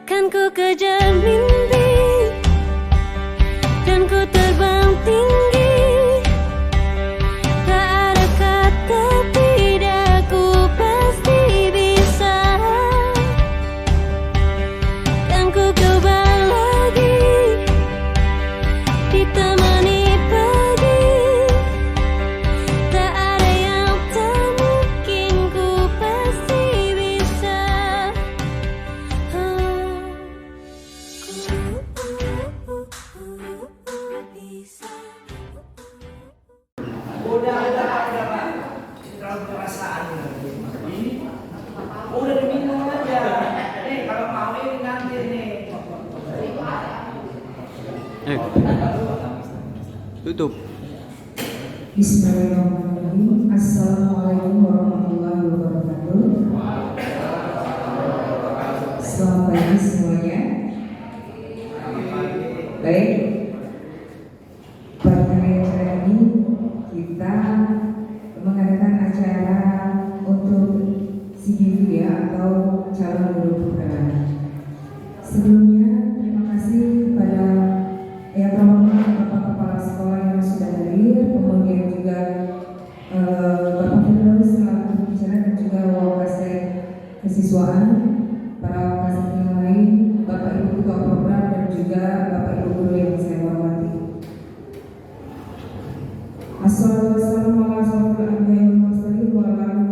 Kan ku kejar mimpi dan ku terbang tinggi. Tak ada kata tidak, ku pasti bisa. Kan ku coba lagi, ditemani pagi. Tak ada yang tak mungkin, ku pasti bisa. Udah Pak. Terlalu perasaan ini. Udah diminum aja. Nih kalau mau ini nanti nih. Tutup. Bismillahirrahmanirrahim. Assalamualaikum warahmatullahi wabarakatuh. Selamat pagi semuanya. Baik, pada acara ini kita mengadakan acara untuk CGV ya, atau calon guru penggerak. Sebelumnya terima kasih kepada yang terhormat Bapak Kepala Sekolah yang sudah hadir, kemudian juga Bapak Firdaus selaku pembicara dan juga Wakasek Kesiswaan, para wakasek yang lain, Bapak Ibu Ketua Program dan juga Bapak Ibu Guru yang saya hormati. Assalamualaikum warahmatullahi wabarakatuh.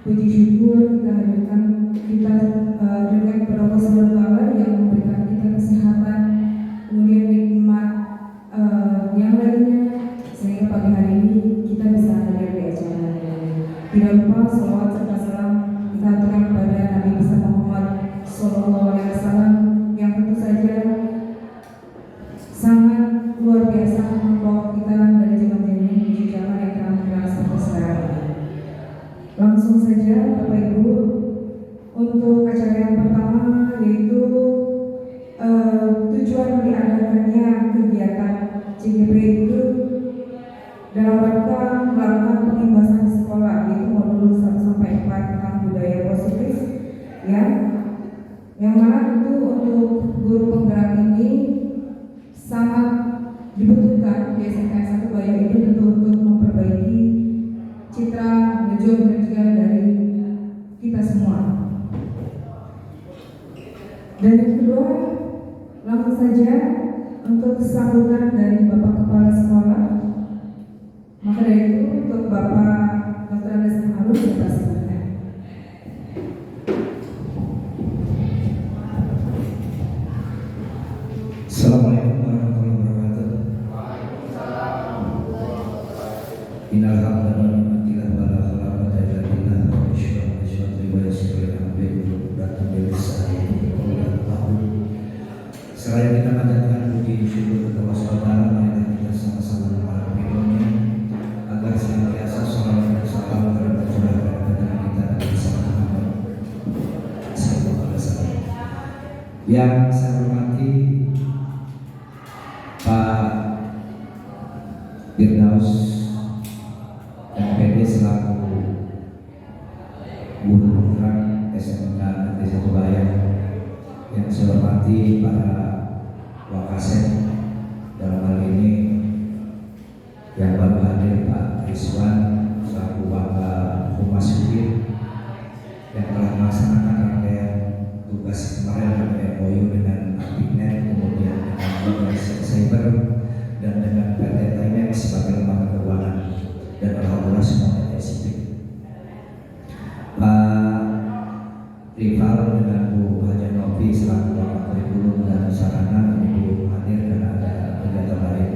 Puji syukur kita hadirkan dengan kepada Allah Subhanahu wa Ta'ala yang memberikan kita kesehatan, kemudian nikmat yang lainnya, sehingga pagi hari ini kita bisa hadir di acara ini. Tidak lupa salawat serta salam kita aturkan kepada Nabi besar Muhammad Sallallahu Alaihi Wasallam yang tentu saja sangat luar biasa membawa kita dari zaman ini menuju zaman yang terang sampai sekarang ini. Langsung saja Bapak Ibu, untuk acara yang pertama yaitu tujuan diadakannya kegiatan CGP itu dalam rangka melakukan pengembangan sekolah, yaitu modul 1-4 tentang budaya positif ya, yang mana itu untuk guru penggerak ini sangat dibutuhkan di SMK 1 Bayu ini tentu untuk memperbaiki citra wujud dan juga dari kita semua. Dan yang kedua, langsung saja untuk sambutan dari Bapak Kepala Sekolah. Maka dari itu untuk Bapak Dr. Andes Harus kita silakan. Assalamualaikum warahmatullahi wabarakatuh. Innal hamdalillah wala khalaqata illa billah wa syukrun wa syukrun seraya kita panjatkan puji syukur kepada Allah SWT, marilah kita sama-sama memohon ridhonya agar senantiasa sholawat dan salam tercurahkan kepada kita Nabi Muhammad sallallahu alaihi wasallam. Yang saya hormati Pak Firdaus MPD selaku guru penggerak SMK Negeri 1 Bayang, yang saya hormati para wakasek, dalam hal ini yang baru hadir Pak Rizwan selaku Bapak Humas UIN yang telah melaksanakan rangkaian tugas kemarin dengan MOU dengan Apiknet, kemudian dengan Organisasi Cyber dan dengan PT Timex sebagai lembaga keuangan, dan alhamdulillah semuanya positif. Pak Rival dengan Bu Haja Novi selaku Bapak Kurikulum dan Sarana belum hadir karena ada kegiatan lain.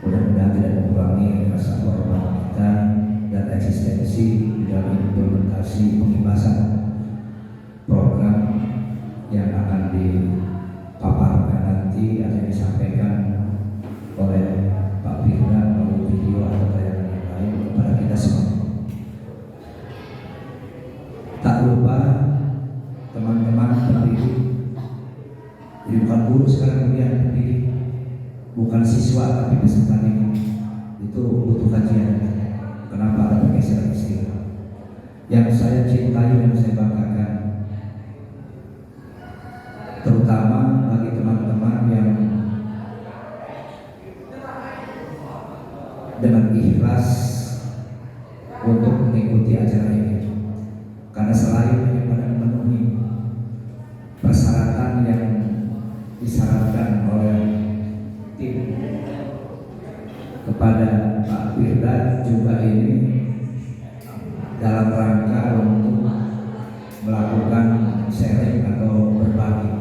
Mudah-mudahan tidak mengurangi rasa hormat kita dan eksistensi dalam implementasi pengibasan program yang akan dipaparkan nanti atau disampaikan oleh Pak Firda melalui video atau tayangan yang lain kepada kita semua. Tak lupa teman-teman pendidik, jadi bukan guru sekarang, kemudian pendidik, bukan siswa tapi peserta didik, itu butuh kajian. Kenapa ada pergeseran istilah? Yang saya cintai dan saya banggakan terutama bagi teman-teman yang dengan ikhlas untuk mengikuti acara ini, karena selain daripada memenuhi persyaratan yang disyaratkan oleh tim kepada Pak Firda, juga ini dalam rangka untuk melakukan sharing atau berbagi,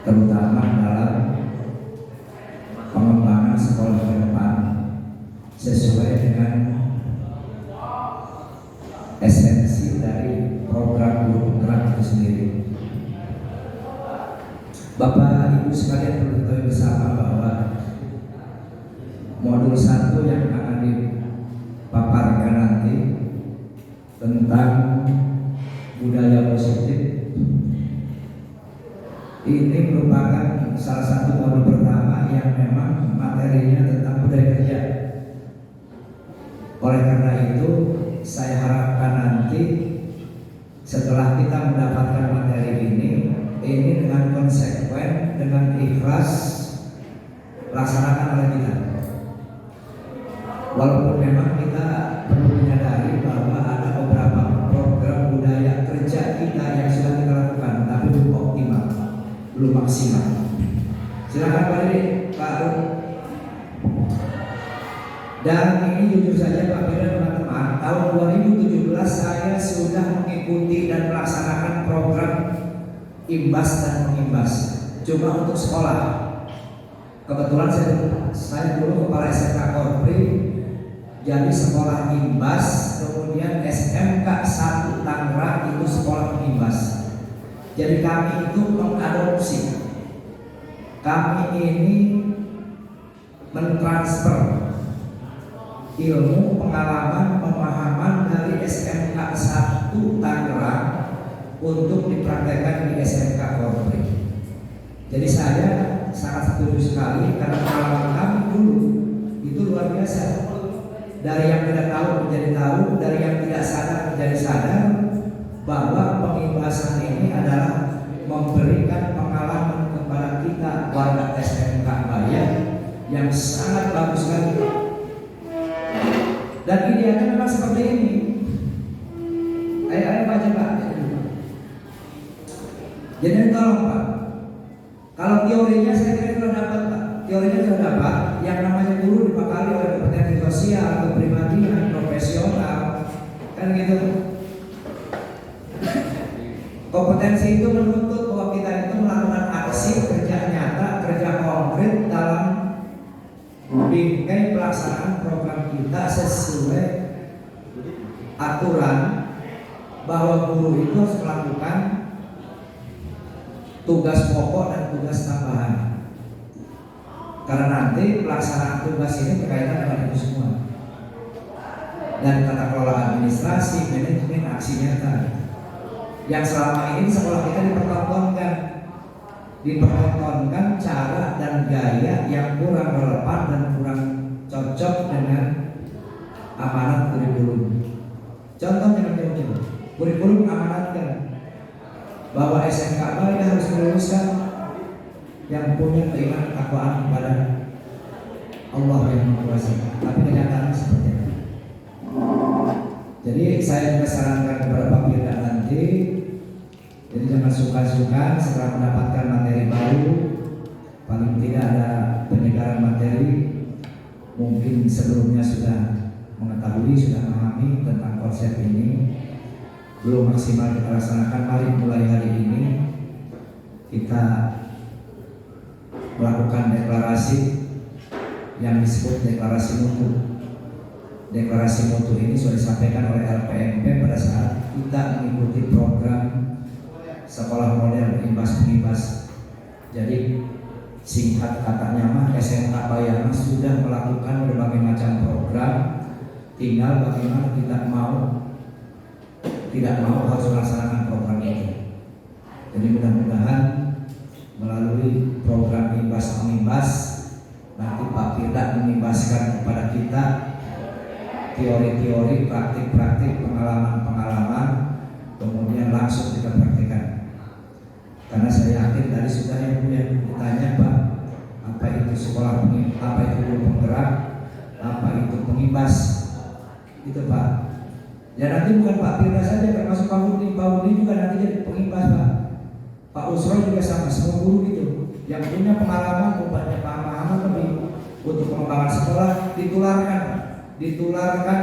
terutama dalam pengembangan sekolah ke depan sesuai dengan esensi dari program guru penggerak itu sendiri. Bapak Ibu sekalian perlu ketahui bersama bahwa modul 1 yang akan dipaparkan nanti tentang budaya positif ini merupakan salah satu modul pertama yang memang materinya tentang budaya kerja. Oleh karena itu, saya harapkan nanti setelah kita mendapatkan materi ini dengan konsekuen, dengan ikhlas laksanakan oleh kita. Walaupun memang kita perlu menyadari bahwa ada beberapa program budaya kerja kita yang sudah kita lakukan, tapi belum optimal, belum maksimal. Silakan Pak Dede, Pak Arun. Dan ini jujur saja Pak Firda, teman-teman, tahun 2017 saya sudah mengikuti dan melaksanakan program imbas dan mengimbas, cuma untuk sekolah. Kebetulan saya dulu kepala SMK Korpri, jadi sekolah imbas, kemudian SMK 1 Tangerang itu sekolah pengimbas. Jadi kami itu mengadopsi, kami ini mentransfer ilmu, pengalaman, pemahaman dari SMK 1 Tangerang untuk dipraktekkan di SMK Korpri. Jadi saya sangat setuju sekali karena pengalaman kami dulu itu luar biasa. Dari yang tidak tahu menjadi tahu, dari yang tidak sadar menjadi sadar bahwa pengimbasan ini adalah memberikan pengalaman kepada kita warga SMK Bayan yang sangat bagus sekali. Dan idealnya memang seperti ini. Ayo baca Pak. Jadi tolong Pak, kalau teorinya saya kira sudah dapat Pak. Teorinya sudah dapat. Yang namanya guru dibekali oleh kompetensi sosial, kepribadian, profesional, kan gitu. Kompetensi itu menuntut bahwa kita itu melakukan aksi kerja nyata, kerja konkret dalam bingkai pelaksanaan program kita sesuai aturan bahwa guru itu harus melakukan tugas pokok dan tugas tambahan. Karena nanti pelaksanaan tugas ini berkaitan dengan itu semua. Dan tata kelola administrasi, manajemen, aksi nyata. Yang selama ini sekolah kita dipertontonkan cara dan gaya yang kurang relevan dan kurang cocok dengan amanat kurikulum. Contohnya jauh-jauh, kurikulum amanatkan bahwa SMK Bayan harus meluluskan yang punya keimanan takwaan kepada Allah yang Maha Kuasa. Tapi kenyataannya seperti itu. Jadi saya juga sarankan kepada Pak Firda nanti, jadi jangan suka-suka setelah mendapatkan materi baru, paling tidak ada penyegaran materi, mungkin sebelumnya sudah mengetahui, sudah memahami tentang konsep ini, belum maksimal kita laksanakan. Mari mulai hari ini kita melakukan deklarasi yang disebut deklarasi mutu. Deklarasi mutu ini sudah disampaikan oleh LPMP pada saat kita mengikuti program sekolah model imbas-pengimbas. Jadi singkat katanya mah SMK Bayan sudah melakukan berbagai macam program, tinggal bagaimana kita tidak mau harus melaksanakan program itu. Jadi mudah-mudahan melalui program imbas-pengimbas nanti Pak Firda mengimbaskan kepada kita teori-teori, praktik-praktik, pengalaman-pengalaman, kemudian langsung kita praktikkan. Karena saya tadi sudah yang ditanya Pak, apa itu sekolah apa itu guru penggerak, apa itu pengimbas, itu Pak. Ya nanti bukan Pak Firda saja, termasuk Pak Budi juga nanti jadi pengimbas Pak. Pak Usro juga sama, semua guru gitu yang punya pengalaman, punya pemahaman lebih untuk pengembangan sekolah ditularkan,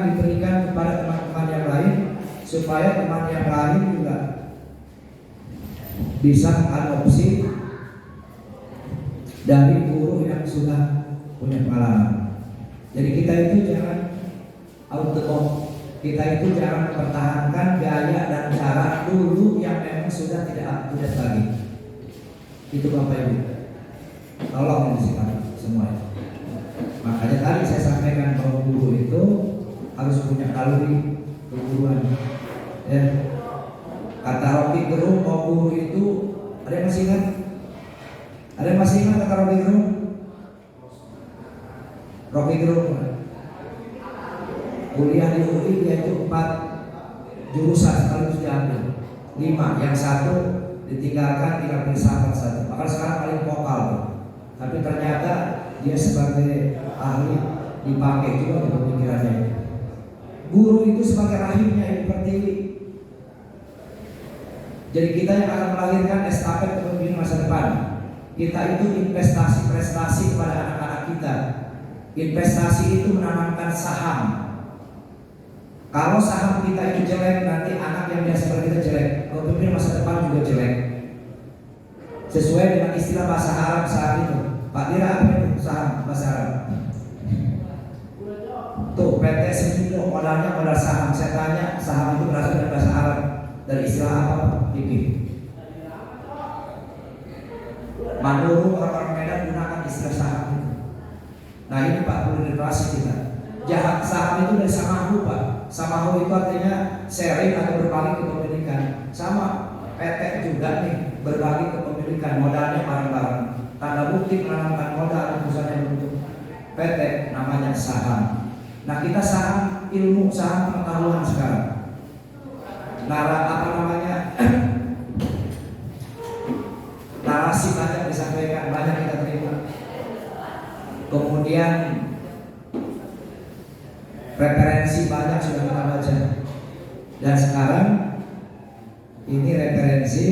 diberikan kepada teman-teman yang lain supaya teman yang lain juga bisa mengadopsi dari guru yang sudah punya pengalaman. Jadi kita itu jangan kita itu jangan mempertahankan gaya dan cara dulu yang memang sudah tidak up-to-date lagi. Itu Bapak Ibu, tolong disimak semua. Makanya tadi saya sampaikan bahwa guru itu harus punya kalori keguruan. Ya. Kata Rocky Gerung, bahwa guru itu, ada yang masih ingat? Ada yang masih ingat kata Rocky Gerung? Rocky Gerung kuliah di UI dia itu 4 jurusan sekaligus diambil, 5, yang 1 ditinggalkan, tinggal filsafat 1. Maka sekarang paling vokal, tapi ternyata dia sebagai ahli dipakai juga untuk pemikirannya. Guru itu sebagai rahimnya Ibu Pertiwi. Jadi kita yang akan melahirkan estafet kepemimpinan masa depan. Kita itu investasi prestasi kepada anak-anak kita. Investasi itu menanamkan saham. Kalau saham kita itu jelek, nanti anak yang biasa seperti kita jelek. Kalau pemimpin masa depan juga jelek. Sesuai dengan istilah bahasa Arab saat itu. Pak Dira, apa itu saham bahasa Arab? Tuh, PT Semindo modalnya modal saham. Saya tanya, saham itu berasal dari bahasa Arab, dari istilah apa? Fikih. Manduru orang Medan gunakan istilah saham itu. Nah ini Pak perlu generasi kita. Jahat saham itu dari samahu Pak. Samahu itu artinya sharing atau berbagi kepemilikan. Sama PT juga nih, berbagi kepemilikan, modalnya bareng-bareng. Tanda bukti menanamkan modal perusahaan yang bentuk PT namanya saham. Nah kita saham ilmu, saham pengetahuan sekarang. Narasi banyak disampaikan, banyak kita terima. Kemudian referensi banyak sudah kita baca. Dan sekarang ini referensi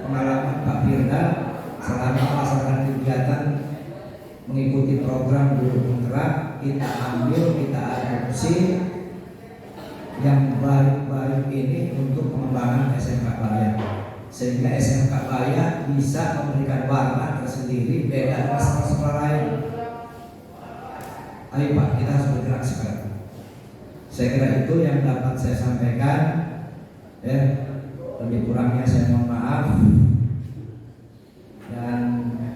pengalaman Pak Firda selama melaksanakan kegiatan mengikuti program guru penggerak. Kita ambil, kita adopsi yang baik-baik ini untuk pengembangan SMK Bayan, sehingga SMK Bayan bisa memberikan warna tersendiri beda dengan sekolah lain. Ayo Pak, kita harus bergerak sekarang. Saya kira itu yang dapat saya sampaikan. Ya, lebih kurangnya saya mohon maaf. Dan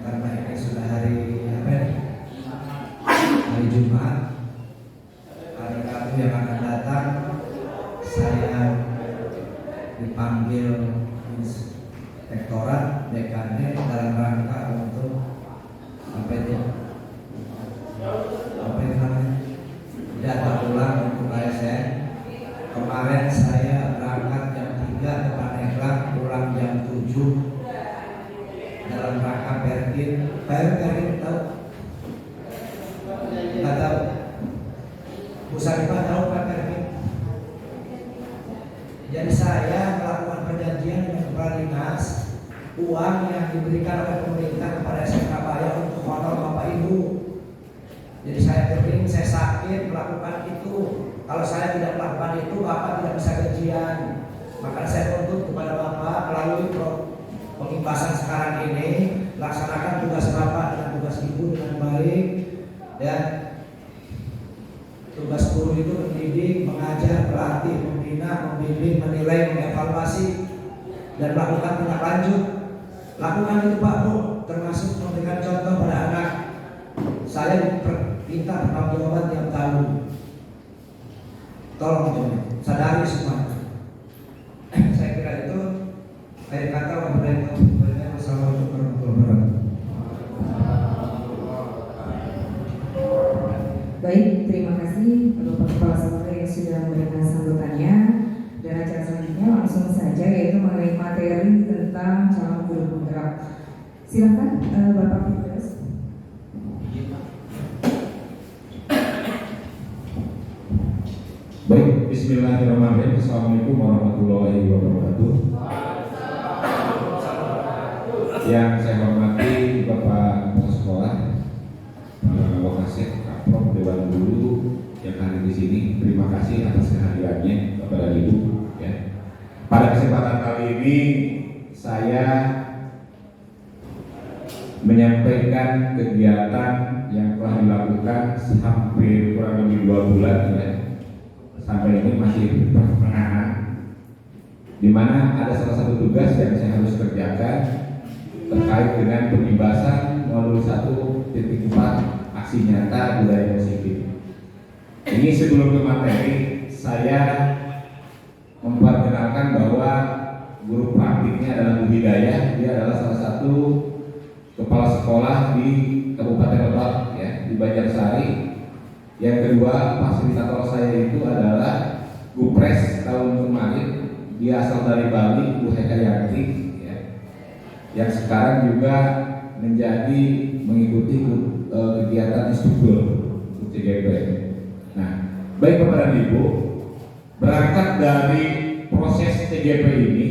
karena ini sudah hari Jumat, hari Rabu yang akan datang saya dipanggil inspektorat DKD dalam rangka untuk apa itu namanya data ulang untuk ASN. Kemarin saya berangkat jam 3 ke Pandeglang, pulang jam 7 dalam rangka Perkin tahu? Nggak tahu. Bu Sarifah tahu Pak Perkin? Jadi saya melakukan perjanjian dengan kepala dinas, uang yang diberikan oleh pemerintah kepada SMK Bayan untuk honor Bapak Ibu. Jadi saya kering, saya sakit melakukan itu. Kalau saya tidak melakukan itu, Bapak tidak bisa gajian. Maka saya tuntut kepada Bapak melalui pengimbasan sekarang ini, laksanakan tugas Bapak dan tugas Ibu dengan baik. Ya, tugas guru itu mendidik, mengajar, berlatih, membina, membimbing, menilai, mengevaluasi, dan melakukan tindak lanjut. Lakukan itu Pak Bu, termasuk memberikan contoh pada anak. Saya minta pertanggungjawaban tiap tahun. Tolong coba sadari semua. Saya kira itu. Akhir kata wassalamualaikum warahmatullahi wabarakatuh. Baik, terima kasih Bapak Kepala Sekolah yang sudah memberikan sambutannya. Dan acara selanjutnya langsung saja yaitu mengenai materi tentang calon guru penggerak. Silakan Bapak Firdaus. Baik, bismillahirrahmanirrahim. Assalamualaikum warahmatullahi wabarakatuh. Yang saya hormati Bapak Kepala Sekolah, Wakasek, Kaprok, Dewan Guru yang hadir di sini. Terima kasih atas kehadirannya kepada Ibu. Ya. Pada kesempatan kali ini saya menyampaikan kegiatan yang telah dilakukan hampir kurang lebih 2 bulan ya. Sampai ini masih pertengahan, di mana ada salah satu tugas yang saya harus kerjakan terkait dengan pembebasan modul 1.4 aksi nyata budaya positif. Ini sebelum ke materi, saya memperkenalkan bahwa guru praktiknya adalah Bu Hidayah. Dia adalah salah satu kepala sekolah di Kabupaten Lebak ya, di Banjarsari. Yang kedua, fasilitator saya itu adalah Gupres tahun kemarin. Dia asal dari Bali, Bu Hekayanti ya, yang sekarang juga menjadi mengikuti kegiatan instruktur CGP. Nah, baik Bapak dan Ibu, berangkat dari proses CGP ini,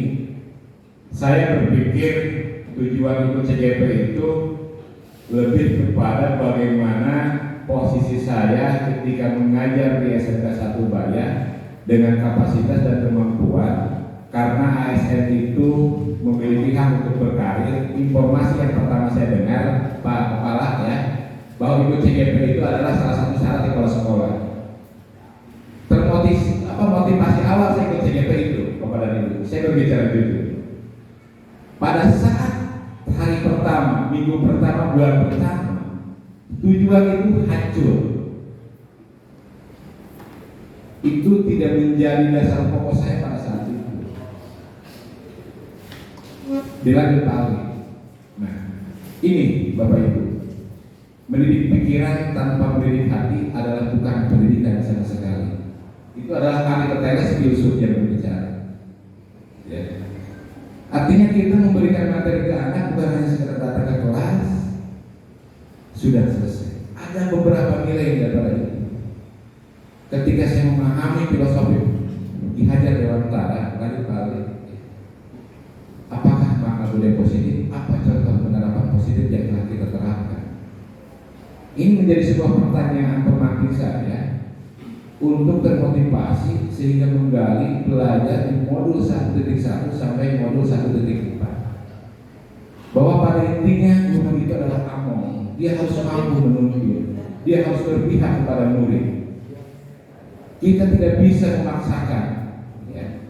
saya berpikir tujuan ikut CGP itu lebih kepada bagaimana posisi saya ketika mengajar di SMK 1 Bayan dengan kapasitas dan kemampuan, karena ASN itu memiliki hak untuk berkarir. Informasi yang pertama saya dengar Pak Kepala ya, bahwa ikut CGP itu adalah salah satu syarat di kepala sekolah. Motivasi awal saya ikut CGP itu kepada Ibu, saya berbicara jujur. Pada saat hari pertama, minggu pertama, bulan pertama, tujuan itu hancur. Itu tidak menjadi dasar pokok saya pada saat itu. Dilanjut balik. Nah, ini Bapak Ibu, mendidik pikiran tanpa mendidik hati adalah bukan pendidikan sama sekali. Itu adalah Aristoteles filsuf yang berbicara. Ya. Artinya kita memberikan materi ke anak bukan hanya sekedar datang ke kelas, sudah selesai. Ada beberapa nilai daripada itu. Ketika saya memahami filosofi Ki Hajar Dewantara, lanjut balik. Apakah makna budaya positif? Apa contoh penerapan positif yang telah kita terapkan? Ini menjadi sebuah pertanyaan pemantik saya untuk termotivasi sehingga menggali belajar di modul 1.1 sampai modul 1.4. Bahwa pada intinya guru itu adalah among. Dia harus mampu menunjuk, dia harus berpihak kepada murid. Kita tidak bisa memaksakan ya,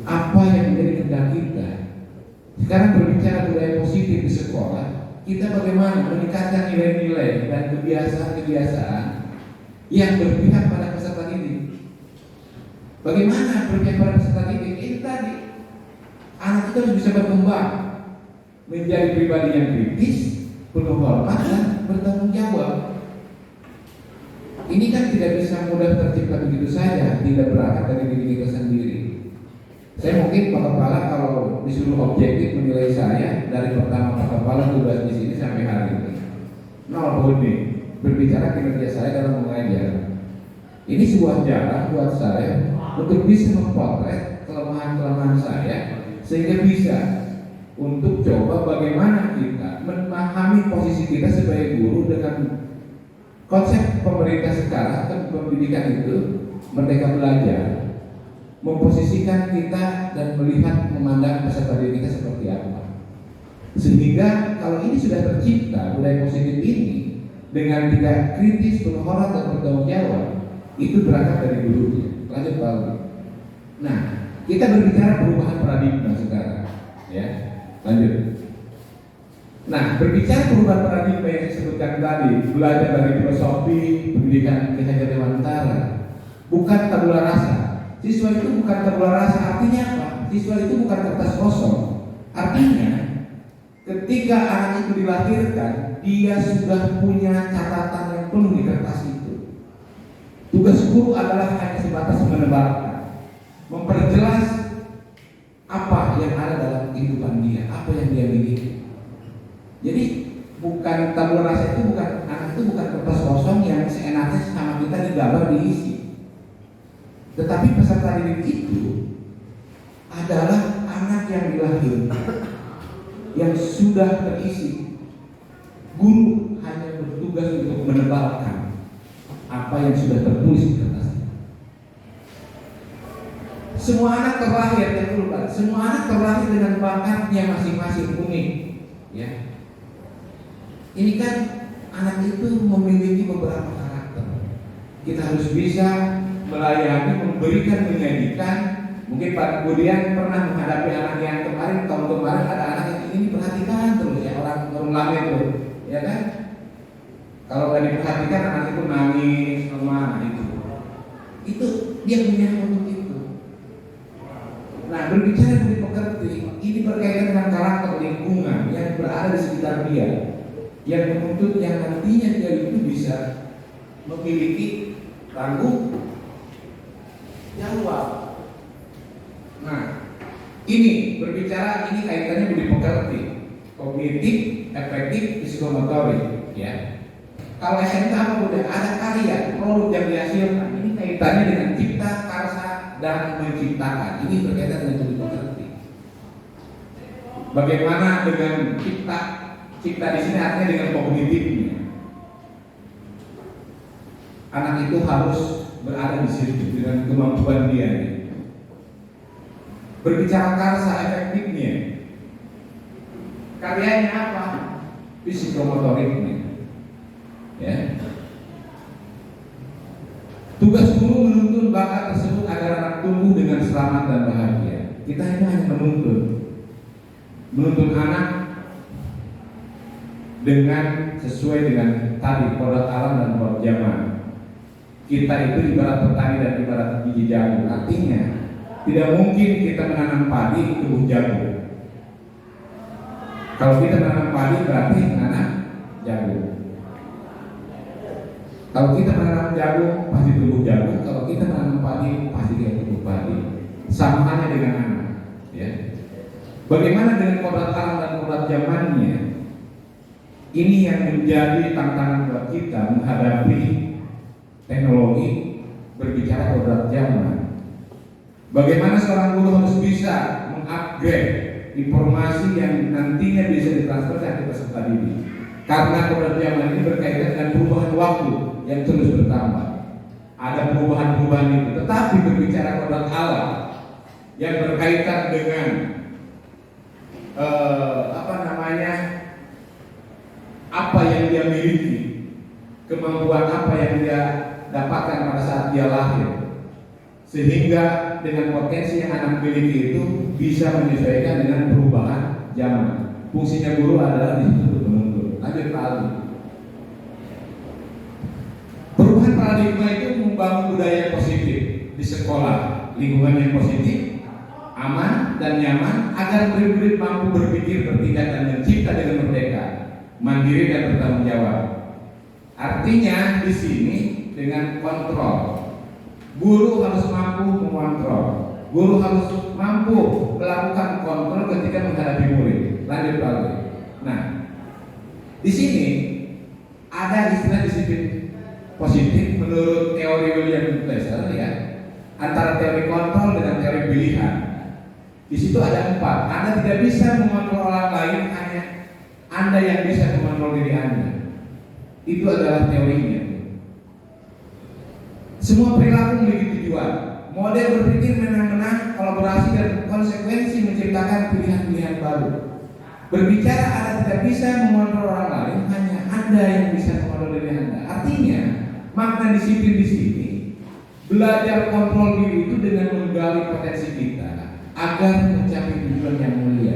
apa yang menjadi kehendak kita. Sekarang berbicara budaya positif di sekolah, kita bagaimana meningkatkan nilai-nilai dan kebiasaan-kebiasaan yang berpihak pada peserta didik. Bagaimana berpihak pada peserta didik? Itu tadi, anak itu harus bisa berkembang menjadi pribadi yang kritis, penuh hormat dan bertanggung jawab. Ini kan tidak bisa mudah tercipta begitu saja, tidak berangkat dari diri kita sendiri. Saya mungkin Pak Kepala kalau disuruh objektif menilai saya dari pertama Pak Kepala tugas di sini sampai hari ini, 0 nih berbicara kinerja saya dalam mengajar. Ini sebuah jalan buat saya untuk bisa memotret kelemahan-kelemahan saya sehingga bisa untuk coba bagaimana kita memahami posisi kita sebagai guru dengan konsep pemerintah sekarang dan pendidikan itu merdeka belajar, memposisikan kita dan melihat memandang peserta didik kita seperti apa. Sehingga kalau ini sudah tercipta budaya positif ini dengan tidak kritis, penuh hormat dan bertanggung jawab, itu berangkat dari gurunya. Lanjut Pak. Nah, kita berbicara perubahan paradigma sekarang, ya. Lanjut. Nah, berbicara perubahan paradigma yang saya sebutkan tadi, belajar dari filosofi pendidikan Ki Hajar Dewantara, bukan tabula rasa. Siswa itu bukan tabula rasa. Artinya apa? Siswa itu bukan kertas kosong. Artinya, ketika anak itu dilahirkan, dia sudah punya catatan yang penuh di kertas itu. Tugas guru adalah hanya sebatas menebarkan, memperjelas apa yang ada dalam kehidupan dia, apa yang dia miliki. Jadi bukan tabur rasa itu bukan, anak itu bukan kertas kosong yang seenaknya sama kita digambar diisi. Tetapi peserta didik itu adalah anak yang dilahirkan, yang sudah terisi. Guru hanya bertugas untuk menebalkan apa yang sudah tertulis di kertas. Semua anak terlahir, semua anak terlahir dengan bakatnya masing-masing unik. Ya. Ini kan anak itu memiliki beberapa karakter. Kita harus bisa melayani, memberikan, menyajikan. Mungkin Pak Budian pernah menghadapi anak yang tahun kemarin ada anak yang ingin diperhatikan terus ya, orang lama itu, ya kan? Kalau nggak diperhatikan anak itu nangis, lemah itu dia punya untuk itu. Nah, berbicara dari pekerti, ini berkaitan dengan karakter lingkungan yang berada di sekitar dia, yang menuntut yang nantinya dia itu bisa memiliki tanggung jawab. Nah, ini berbicara, ini kaitannya budi pekerti, kognitif, efektif, psikomotorik, ya. Kalau SMK apa udah ada karya, produk yang dihasilkan, ini kaitannya dengan cipta, karsa, dan menciptakan. Ini berkaitan dengan budi pekerti. Bagaimana dengan cipta? Cipta di sini artinya dengan kognitifnya. Anak itu harus berada di situ dengan kemampuan dia. Berbicara karsa, efektifnya, karyanya apa? Psikomotoriknya. Ya. Tugas guru menuntun bakat tersebut agar anak tumbuh dengan selamat dan bahagia. Kita ini hanya menuntun anak dengan sesuai dengan tadi kodrat alam dan kodrat zaman. Kita itu ibarat petani dan ibarat biji jagung. Artinya tidak mungkin kita menanam padi tumbuh jagung. Kalau kita menanam padi berarti menanam jagung. Kalau kita menanam jagung pasti tumbuh jagung. Kalau kita menanam padi pasti dia tumbuh padi. Sama halnya dengan anak. Ya. Bagaimana dengan kodrat alam dan kodrat zamannya? Ini yang menjadi tantangan buat kita menghadapi teknologi berbicara kodrat zaman. Bagaimana seorang guru harus bisa mengupgrade informasi yang nantinya bisa ditransferkan ke peserta didik. Karena kodrat zaman ini berkaitan dengan perubahan waktu yang terus bertambah. Ada perubahan-perubahan itu. Tetapi berbicara kodrat alam yang berkaitan dengan apa yang dia miliki, kemampuan apa yang dia dapatkan pada saat dia lahir, sehingga dengan potensi yang anak miliki itu bisa menyesuaikan dengan perubahan zaman. Fungsinya guru adalah di situ untuk menuntun. Lanjut Pak Aldi. Perubahan paradigma itu membangun budaya yang positif di sekolah, lingkungan yang positif, aman dan nyaman agar murid-murid mampu berpikir, bertindak dan mencipta dengan merdeka, mandiri dan bertanggung jawab. Artinya di sini dengan kontrol. Guru harus mampu mengontrol. Guru harus mampu melakukan kontrol ketika menghadapi murid. Lanjut Pak. Nah, di sini ada istilah disiplin positif menurut teori William Glasser, ya, antara teori kontrol dengan teori pilihan. Di situ ada 4. Anda tidak bisa mengontrol orang lain, hanya Anda yang bisa mengontrol diri Anda. Itu adalah teorinya. Semua perilaku memiliki tujuan. Model berpikir menang-menang, kolaborasi dan konsekuensi menciptakan pilihan-pilihan baru. Berbicara Anda tidak bisa mengontrol orang lain, hanya Anda yang bisa mengontrol diri Anda. Artinya, makna disiplin di sini belajar kontrol diri itu dengan menggali potensi kita agar mencapai tujuan yang mulia.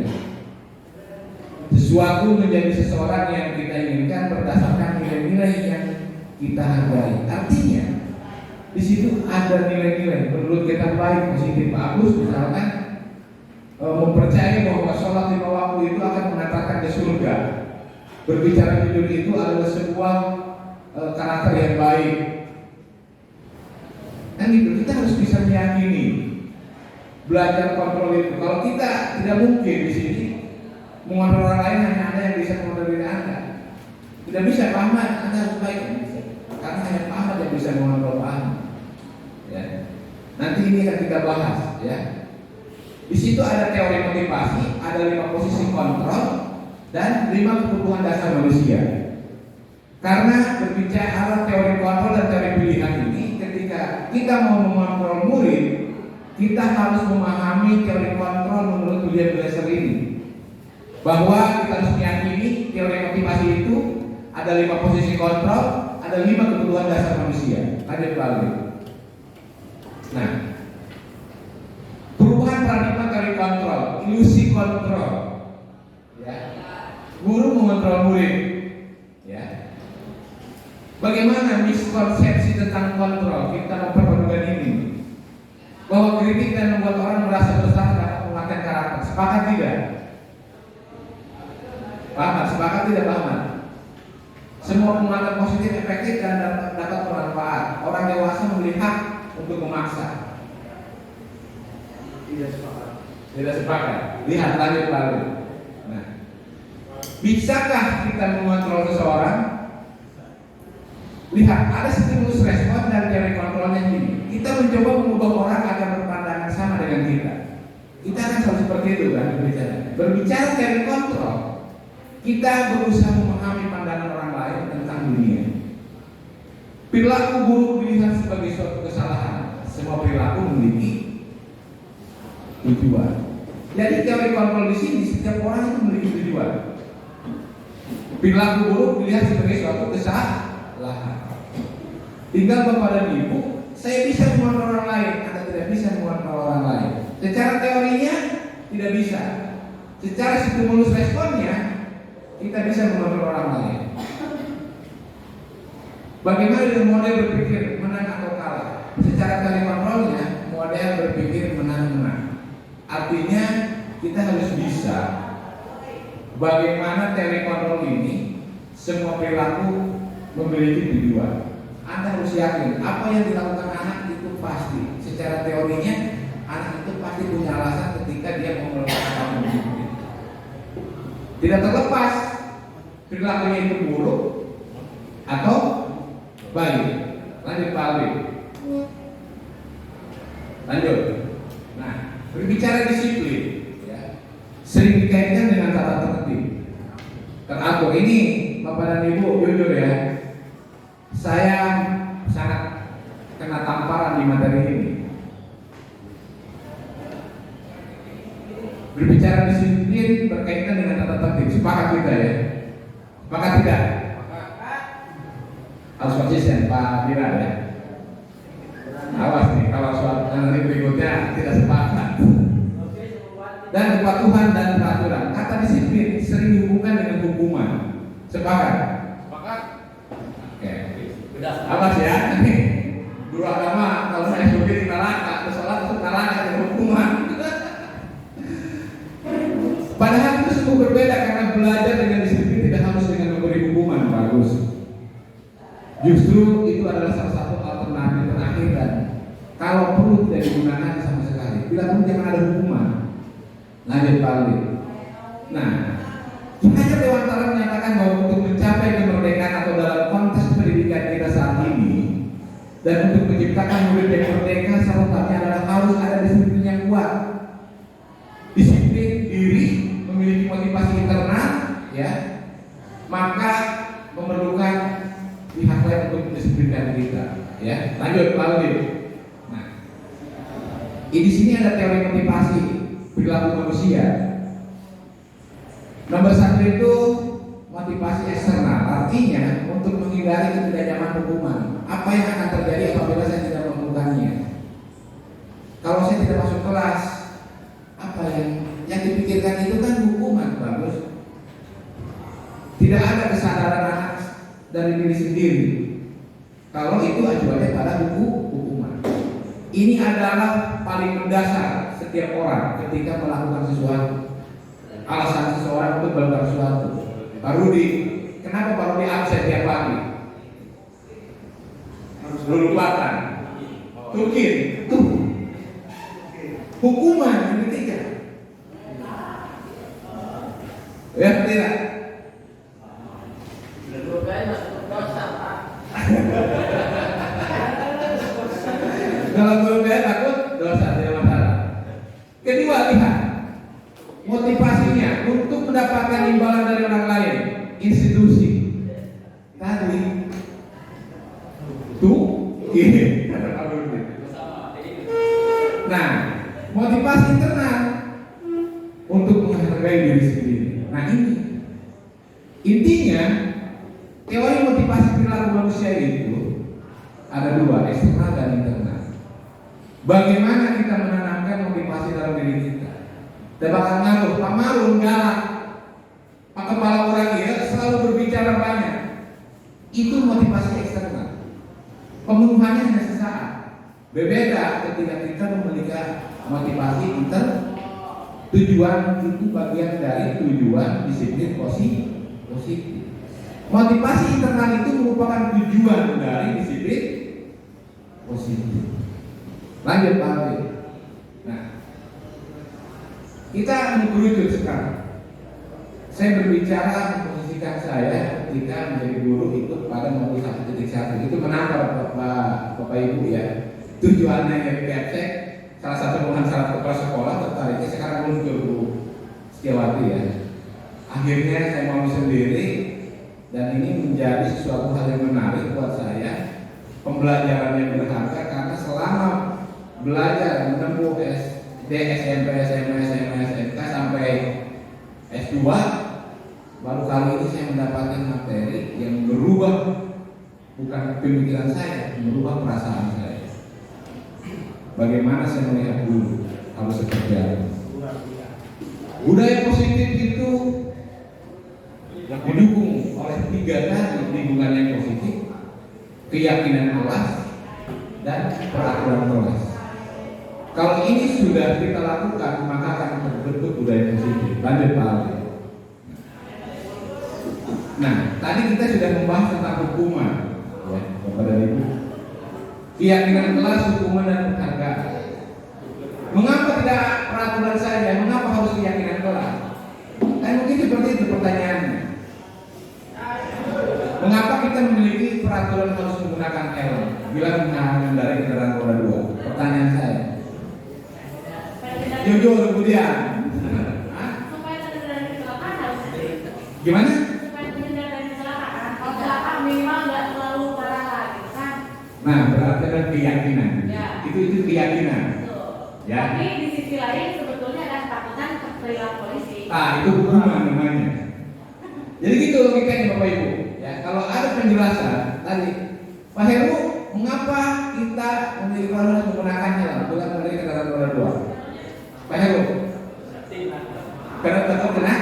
Sesuatu menjadi seseorang yang kita inginkan berdasarkan nilai-nilai yang kita hargai. Artinya di situ ada nilai-nilai menurut kita baik, positif, bagus. Misalkan mempercayai bahwa sholat 5 waktu itu akan mengantarkan ke surga. Berbicara jujur itu adalah sebuah karakter yang baik. Kan gitu, kita harus bisa meyakini. Belajar kontrol itu. Kalau kita tidak mungkin di sini Mengontrol orang lain hanya Anda yang bisa mengontrol diri Anda. Tidak bisa Pak Ahmad, Anda harus baik. Karena hanya Pak Ahmad yang bisa mengontrol Pak Ahmad. Ya. Nanti ini akan kita bahas. Ya. Di situ ada teori motivasi, ada 5 posisi kontrol, dan 5 kebutuhan dasar manusia. Karena berbicara teori kontrol dan teori pilihan ini, ketika kita mau mengontrol murid, kita harus memahami teori kontrol menurut William Glasser ini. Bahwa kita harus meyakini teori motivasi itu ada 5 posisi kontrol, ada 5 kebutuhan dasar manusia. Ada balik. Nah, perubahan paradigma teori kontrol, ilusi kontrol. Ya. Guru mengontrol murid. Ya. Bagaimana miskonsepsi tentang kontrol kita memperbaiki ini? Bahwa kritik dan membuat orang merasa bersalah dapat mematahkan karakter. Sepakat tidak? Paham? Sepakat tidak paham? Semua penguatan positif efektif dan dapat bermanfaat. Orang dewasa memiliki hak untuk memaksa. Tidak sepakat. Tidak sepakat. Lihat lanjut lalu. Nah, bisakah kita mengontrol seseorang? Lihat, ada stimulus respon dan teori kontrolnya ini. Kita mencoba mengubah orang agar berpandangan sama dengan kita. Kita akan selalu seperti itu kan berbicara. Berbicara teori kontrol, kita berusaha memahami pandangan orang lain tentang dunia. Perilaku buruk dilihat sebagai suatu kesalahan. Semua perilaku memiliki tujuan. Jadi teori kontrol di sini setiap orang itu memiliki tujuan. Perilaku buruk dilihat sebagai suatu kesalahan. Tinggal Bapak dan Ibu, saya bisa mengontrol orang lain, Anda tidak bisa mengontrol orang lain. Secara teorinya tidak bisa. Secara stimulus responnya kita bisa mengontrol orang lain. Bagaimana dengan model berpikir menang atau kalah? Secara teori kontrolnya, model berpikir menang-menang. Artinya kita harus bisa bagaimana teori kontrol ini semua perilaku memiliki tujuan. Anda harus yakin apa yang dilakukan anak itu pasti. Secara teorinya anak itu pasti punya alasan ketika dia mau melakukan apa yang tidak terlepas perilakunya itu buruk atau baik. Lanjut Pak Alwi. Lanjut. Nah, berbicara disiplin, ya, sering dikaitkan dengan tata tertib, teratur. Ini Bapak dan Ibu jujur ya, saya sangat kena tamparan di materi ini. Berbicara disiplin berkaitan dengan tata tertib. Sepakat kita ya? Sepakat tidak? Harus konsisten Pak Dira ya. Awas nih kalau suatu nanti berikutnya tidak sepakat. Dan kepatuhan dan peraturan. Kata disiplin sering dihubungkan dengan hukuman. Sepakat? Sepakat? Oke. Awas ya. Guru agama kalau saya suruh di neraka, sholat masuk neraka dan hukuman. Padahal itu sungguh berbeda karena belajar dengan disiplin tidak harus dengan memberi hukuman. Bagus. Justru itu adalah salah satu alternatif terakhir dan kalau perlu tidak digunakan sama sekali. Bila perlu jangan ada hukuman. Lanjut Pak Alwi. Nah, Hanya Dewan Tara menyatakan bahwa untuk mencapai kemerdekaan atau dalam konteks pendidikan kita saat ini dan untuk menciptakan murid yang merdeka, salah satunya adalah harus ada disiplin yang kuat. Disiplin diri, memiliki motivasi internal, ya, maka memerlukan pihak lain untuk mendisiplinkan kita. Ya, lanjut Pak Alwi. Nah, di sini ada teori motivasi perilaku manusia. Nomor satu itu motivasi eksternal, artinya untuk menghindari ketidaknyamanan hukuman. Apa yang akan terjadi apabila saya tidak melakukannya? Kalau saya tidak masuk kelas, apa yang dipikirkan itu kan hukuman, bagus. Tidak ada kesadaran anak dari diri sendiri. Kalau itu acuannya pada hukuman. Ini adalah paling mendasar setiap orang ketika melakukan sesuatu. Alasan seseorang untuk melakukan sesuatu. Pak Rudi, kenapa Pak Rudi absen tiap pagi? Lulupatan, tukir, tuh hukuman yang ketiga. Ya tidak. Kalau guru saya takut dosa, tidak masalah. Kedua, lihat motivasinya untuk mendapatkan imbalan dari orang lain, institusi. Tadi tuh, nah, motivasi internal untuk menghargai diri sendiri. Nah ini intinya teori motivasi perilaku manusia itu ada dua, eksternal dan internal. Bagaimana kita menanamkan motivasi dalam diri kita? Dan bakal ngaruh, Pak Marun galak, Pak Kepala orang ya selalu berbicara banyak. Itu motivasi eksternal. Pemenuhannya hanya sesaat. Berbeda ketika kita memiliki motivasi internal. Tujuan itu bagian dari tujuan disiplin positif. Motivasi internal itu merupakan tujuan dari disiplin positif. Lanjut Pak Alwi. Nah, kita mengerucut sekarang. Saya berbicara memposisikan saya ketika menjadi guru ikut pada modul 1.1. Itu menambah Bapak Ibu ya. Tujuannya yang saya salah satu salah kepala sekolah tertariknya sekarang muncul Bu Setiawati ya. Akhirnya saya mau sendiri dan ini menjadi sesuatu hal yang menarik buat saya. Pembelajaran yang berharga karena selama belajar menempuh SD, SMP, SMA, SMK sampai S2 baru kali ini saya mendapatkan materi yang berubah bukan pemikiran saya, merubah perasaan saya. Bagaimana saya melihat dulu harus seperti apa. Budaya positif itu didukung oleh 3 tadi, lingkungan yang positif, keyakinan kelas, dan peraturan kelas. Kalau ini sudah kita lakukan, maka akan terbentuk budaya positif. Lanjut Pak Alwi. Nah, tadi kita sudah membahas tentang hukuman, ya, Bapak dan Ibu. Keyakinan kelas, hukuman dan penghargaan. Mengapa tidak peraturan saja? Mengapa harus keyakinan kelas? Dan mungkin seperti itu pertanyaannya. Mengapa kita memiliki peraturan harus menggunakan helm bila mengendarai kendaraan roda 2? Pertanyaan saya. Jujur kemudian. Supaya terhindar dari kecelakaan harus Gimana? supaya terhindar dari kecelakaan. Kalau kecelakaan minimal nggak terlalu parah gitu kan. Nah, berarti ada keyakinan. Ya. Itu keyakinan. Betul. Ya. Tapi di sisi lain sebetulnya ada ketakutan perilaku polisi. Itu hukuman namanya. Jadi gitu logikanya Bapak Ibu. Ya, kalau ada penjelasan tadi, Pak Heru, mengapa kita memiliki harus menggunakan helm bukan memiliki kendaraan roda 2? Pak Heru, karena takut kena,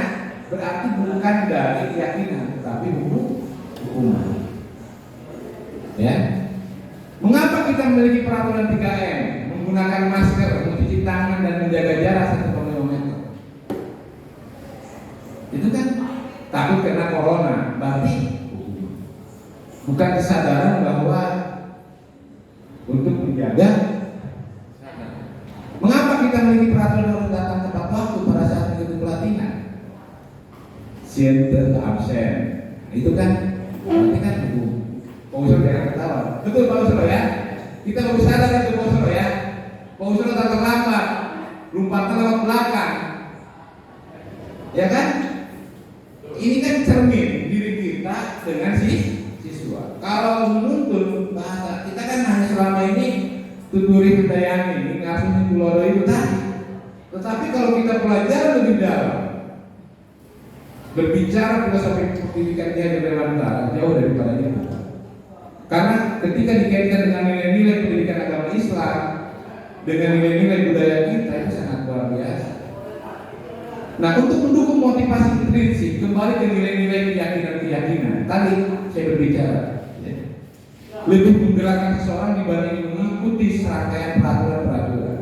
berarti bukan dari keyakinan, tapi hukuman. Ya, mengapa kita memiliki peraturan 3M, menggunakan masker, mencuci tangan dan menjaga jarak 1,5 meter? Itu kan takut kena corona, berarti bukan kesadaran bahwa untuk menjaga. Mengapa kita memiliki peraturan harus datang tepat waktu pada saat mengikuti pelatihan? Center absen. Itu kan berarti kan hukum. Pak Usro jangan ketawa. Betul Pak Usro ya. Kita harus sadar itu Pak Usro ya. Pak Usro tak terlambat, lompatnya lewat belakang. Ya kan? Ini kan cermin diri kita dengan siswa. Kalau menuntut bahasa, kita kan hanya selama ini tuturi Handayani, ini ngasuhin Kulodo itu tadi. Tetapi kalau kita belajar lebih dalam, berbicara filosofi pendidikan dia di Nusantara jauh daripada itu. Karena ketika dikaitkan dengan nilai-nilai pendidikan agama Islam, dengan nilai-nilai budaya kita itu sangat luar biasa. Nah, untuk mendukung motivasi intrinsik kembali ke nilai-nilai keyakinan. Tadi saya berbicara, ya, lebih menggerakkan seseorang dibanding mengikuti serangkaian peraturan-peraturan.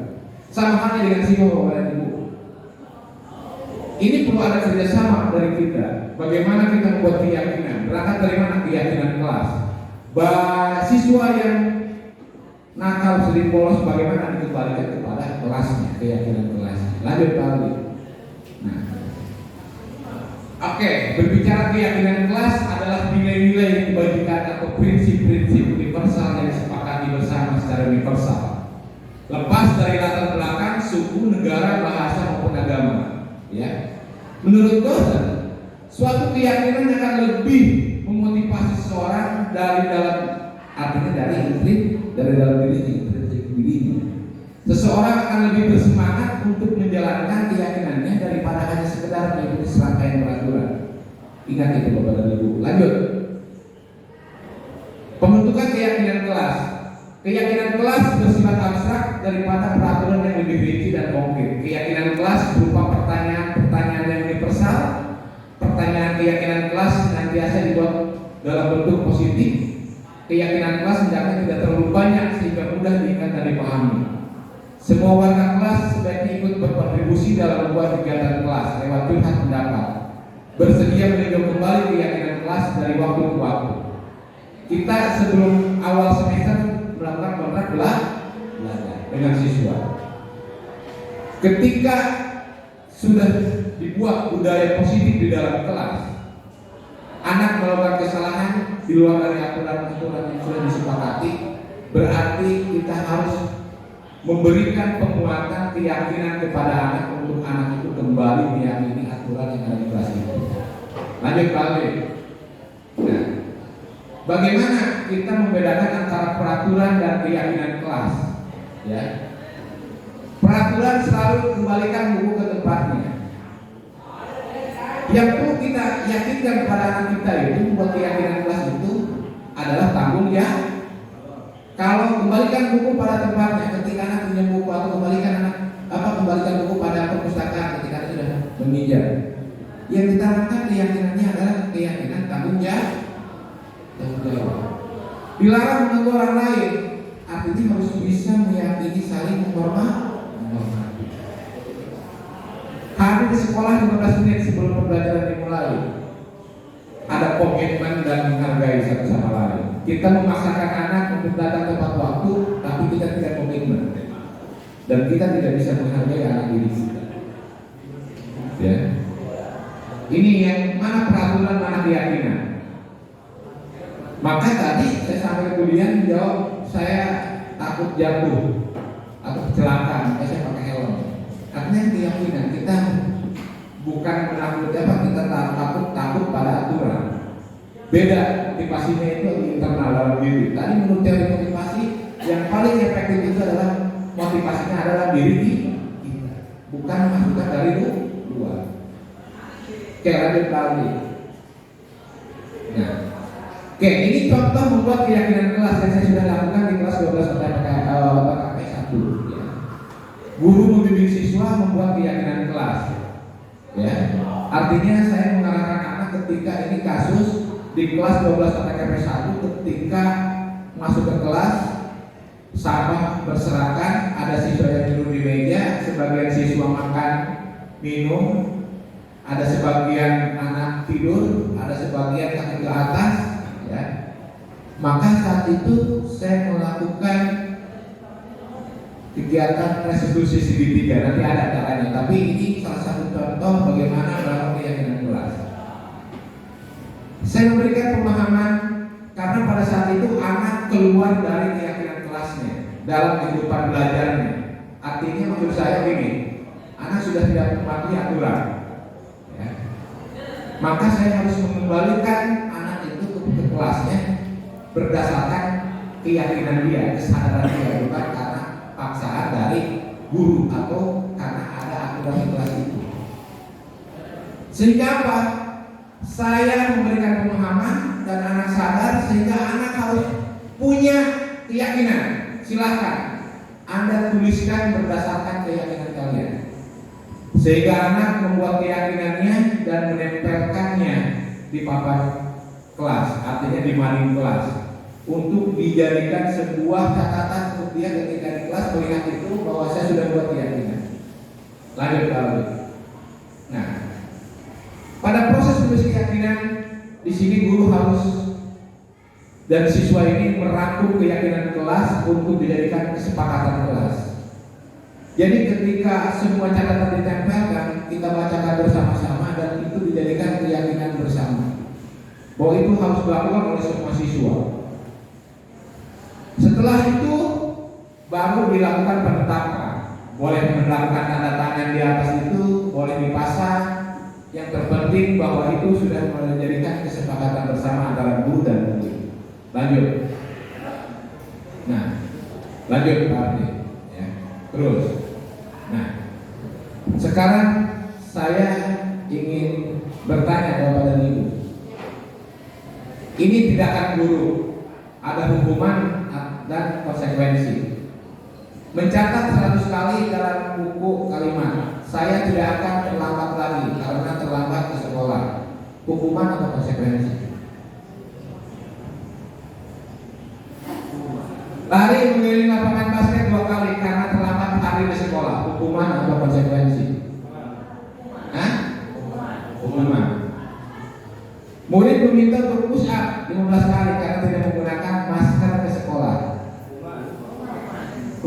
Sama halnya dengan sikap Bapak dan Ibu. Ini perlu ada kerjasama dari kita. Bagaimana kita membuat keyakinan? Berangkat dari mana keyakinan kelas? Siswa yang nakal sering polos bagaimana dikembalikan kepada kelasnya, keyakinan kelasnya. Lanjut Pak Alwi. Nah, Oke, berbicara keyakinan kelas adalah nilai-nilai kebajikan atau prinsip-prinsip universal yang disepakati bersama secara universal, lepas dari latar belakang, suku, negara, bahasa maupun agama. Ya, menurut Gordon, suatu keyakinan akan lebih memotivasi seseorang dari dalam, artinya dari dalam dirinya. Seseorang akan lebih bersemangat untuk menjalankan keyakinannya daripada hanya sekedar mengikuti serangkaian peraturan. Ingat itu Bapak dan Ibu. Lanjut. Pembentukan keyakinan kelas. Keyakinan kelas bersifat abstrak daripada peraturan yang lebih rinci dan konkret. Keyakinan kelas berupa pertanyaan-pertanyaan yang universal. Pertanyaan keyakinan kelas senantiasa dibuat dalam bentuk positif. Keyakinan kelas hendaknya tidak terlalu banyak sehingga mudah diingat dan dipahami. Semua warga kelas sebaiknya ikut berkontribusi dalam membuat kegiatan kelas lewat curhat pendapat. Bersedia meninjau kembali keyakinan kelas dari waktu ke waktu. Kita sebelum awal semester melakukan kontrak belajar dengan siswa. Ketika sudah dibuat budaya positif di dalam kelas, anak melakukan kesalahan di luar dari aturan-aturan yang sudah disepakati, berarti kita harus memberikan penguatan keyakinan kepada anak untuk anak itu kembali meyakini aturan yang ada di kelas itu. Lanjut balik. Nah, bagaimana kita membedakan antara peraturan dan keyakinan kelas? Ya, peraturan selalu kembalikan buku ke tempatnya. Yang perlu kita yakinkan kepada anak kita itu buat keyakinan kelas itu adalah tanggung jawab. Kalau kembalikan buku pada tempatnya ketika anak punya buku, atau kembalikan buku pada perpustakaan ketika anak sudah meminjam, yang kita harapkan keyakinannya adalah keyakinan tanggung jawab. Dilarang mengganggu orang lain, artinya harus bisa meyakini saling menghormati. Hadir di sekolah 15 menit sebelum pembelajaran dimulai. Ada komitmen dan menghargai satu sama lain. Kita memaksakan anak untuk datang tepat waktu, tapi kita tidak komitmen, dan kita tidak bisa menghargai anak diri kita. Ya, ini yang mana peraturan, mana keyakinan. Maka tadi saya sampai kemudian jawab, saya takut jatuh atau kecelakaan, saya pakai helm. Artinya keyakinan kita bukan menakut kita takut pada aturan. Beda, motivasinya itu internal dalam diri. Tadi menurut teori motivasi, yang paling efektif itu adalah motivasinya adalah diri kita, bukan masukan dari luar. Oke, lanjut lagi. Nah, oke, ini contoh membuat keyakinan kelas yang saya sudah lakukan di kelas 12 PKP 1. Ya. Guru membimbing siswa membuat keyakinan kelas. Ya, artinya saya mengarahkan anak ketika ini kasus di kelas 12 PKP 1, ketika masuk ke kelas sampah berserakan, ada siswa yang tidur di meja, sebagian siswa makan minum, ada sebagian anak tidur, ada sebagian kaki ke atas, ya. Maka saat itu saya melakukan kegiatan restitusi segitiga, nanti ada caranya, tapi ini salah satu contoh bagaimana melakukan keyakinan kelas. Saya memberikan pemahaman karena pada saat itu anak keluar dari keyakinan kelasnya dalam kehidupan belajarnya. Artinya menurut saya begini, anak sudah tidak mematuhi aturan, ya. Maka saya harus mengembalikan anak itu ke kelasnya berdasarkan keyakinan dia, kesadaran dia, bukan karena paksaan dari guru atau karena ada aturan di kelas itu. Sehingga apa? Saya memberikan pemahaman dan anak sadar, sehingga anak harus punya keyakinan. Silahkan Anda tuliskan berdasarkan keyakinan kalian, sehingga anak membuat keyakinannya dan menempelkannya di papan kelas, artinya di maling kelas, untuk dijadikan sebuah catatan untuk dia ketika di kelas melihat itu bahwa saya sudah buat keyakinan. Lanjut lagi. Nah, pada proses menulis keyakinan di sini guru harus dan siswa ini merangkum keyakinan kelas untuk dijadikan kesepakatan kelas. Jadi ketika semua catatan ditempelkan, kita bacakan bersama-sama dan itu dijadikan keyakinan itu harus dilakukan oleh semua siswa. Setelah itu baru dilakukan penetapan. Boleh melakukan tanda tangan di atas itu, boleh dipasang. Yang terpenting bahwa itu sudah menjadikan kesepakatan bersama antara guru dan murid. Lanjut. Nah, lanjut Pak Ardi. Ya. Terus. Nah, sekarang saya ingin bertanya kepada Ibu. Ini tidak akan buruk. Ada hukuman dan konsekuensi. Mencatat 100 kali dalam buku kalimat. Saya tidak akan terlambat lagi karena terlambat ke sekolah. Hukuman atau konsekuensi? Lari mengelilingi lapangan basket 2 kali karena terlambat hari di sekolah. Hukuman atau konsekuensi? Hah? Hukuman. Murid meminta untuk push up 15 kali karena tidak menggunakan masker ke sekolah.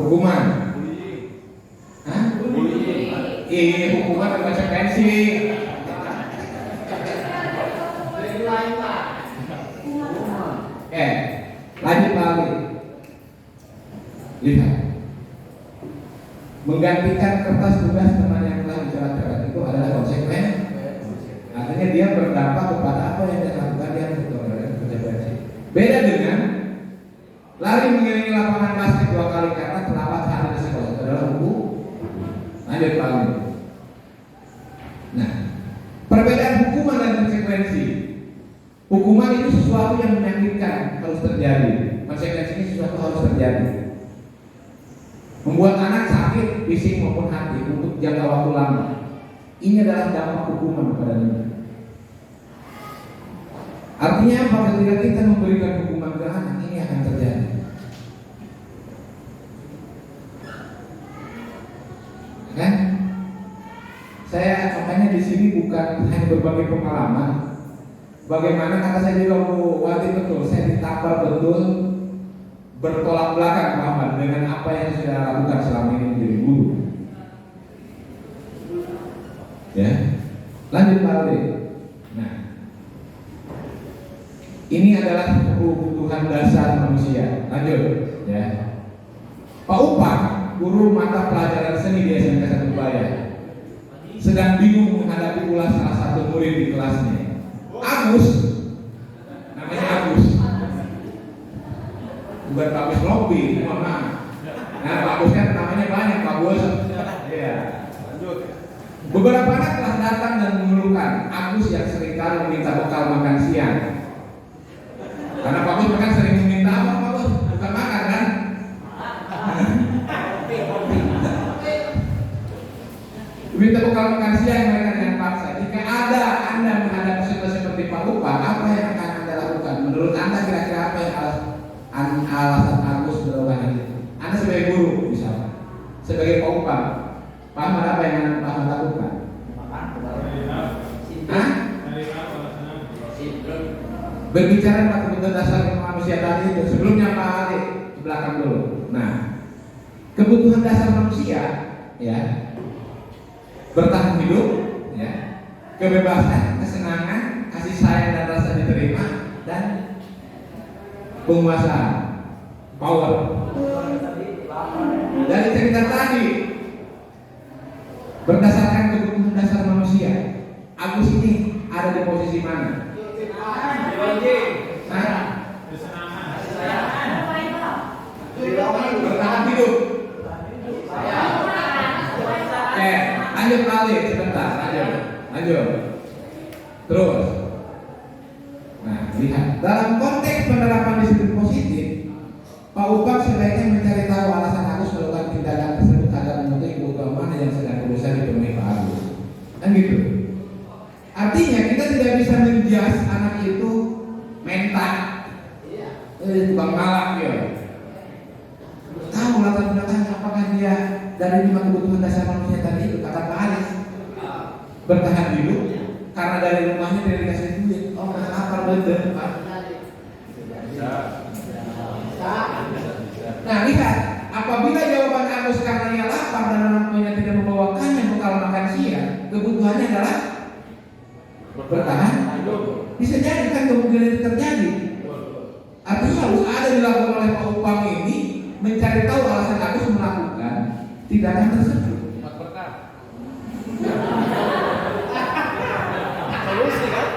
Hukuman. Hah? Hukuman atau konsekuensi? Lanjut lagi. Lihat. Menggantikan kertas tugas teman yang telah dicoret-coret itu adalah konsekuensi. Artinya dia berdampak kepada apa yang dia lakukan, dia konsekuensi. Beda dengan lari mengelilingi lapangan basket 2 kali karena terlambat hari di sekolah. Itu adalah hukum. Lanjut lagi. Nah, perbedaan hukuman dan konsekuensi. Hukuman itu sesuatu yang menyakitkan harus terjadi. Konsekuensi ini sesuatu harus terjadi. Membuat anak sakit, fisik maupun hati untuk jangka waktu lama. Ini adalah dampak hukuman kepada dia. Artinya apabila kita memberikan hukuman ke anak, ini akan terjadi. Kan? Saya makanya di sini bukan hanya berbagi pengalaman. Bagaimana kata saya juga waktu betul, saya ditampar betul, bertolak belakang Muhammad dengan apa yang sudah lakukan selama ini menjadi guru. Ya, lanjut Pak Aldi. Nah, ini adalah kebutuhan dasar manusia. Lanjut, ya. Pak Upah, guru mata pelajaran seni di SMK 1 Ubaya, sedang bingung menghadapi ulas salah satu murid di kelasnya. Agus, namanya Agus, bukan Pak Agus Lobby, mohon maaf. Nah, Pak Agus kan namanya banyak, Pak Bos. Ya. Beberapa anak telah datang dan mengeluhkan Agus yang seringkali meminta bekal makan siang. Karena Pak Agus kan sering meminta apa, Pak Agus? Bukan makan kan? Meminta bekal makan siang mereka dengan paksa. Jika ada Anda menghadapi situasi seperti Pak Upah, apa yang akan Anda lakukan? Menurut Anda kira-kira apa yang alasan Agus melakukan itu? Anda sebagai guru misalnya, sebagai Pak Upah, paham apa yang Anda paham lakukan? Hah? Berbicara tentang kebutuhan dasar manusia tadi itu, sebelumnya Pak Ali di belakang dulu. Nah, kebutuhan dasar manusia, ya, bertahan hidup, ya, kebebasan, kesenangan, kasih sayang dan rasa diterima, dan penguasaan, power. Dari cerita tadi, berdasarkan kebutuhan dasar manusia, Agus ini ada di posisi mana? Bertahan hidup. Lanjut kali sebentar, lanjut. Terus. Nah, lihat dalam konteks penerapan disiplin positif, Pak Upah sebaiknya mencari tahu alasan Agus melakukan tindakan tersebut agar memenuhi kebutuhan mana yang sedang berusaha dipenuhi Pak Agus. Kan gitu. Artinya kita tidak bisa menjas anak itu mental, tukang malak ya. Tahu latar belakangnya apakah dia dari 5 kebutuhan dasar manusia tadi itu, kata Pak Aris, bertahan hidup karena dari rumahnya tidak dikasih duit. Oh, apa bener Pak? Nah, lihat, apabila jawaban Agus karena ia lapar dan orang tuanya tidak membawakannya bekal makan siang, kebutuhannya adalah bertahan hidup. Bisa jadi kan kemudian kejadian itu terjadi. Artinya harus ada dilakukan oleh Pak Upang ini mencari tahu alasan Agus melakukan tindakan tersebut. Solusi kan?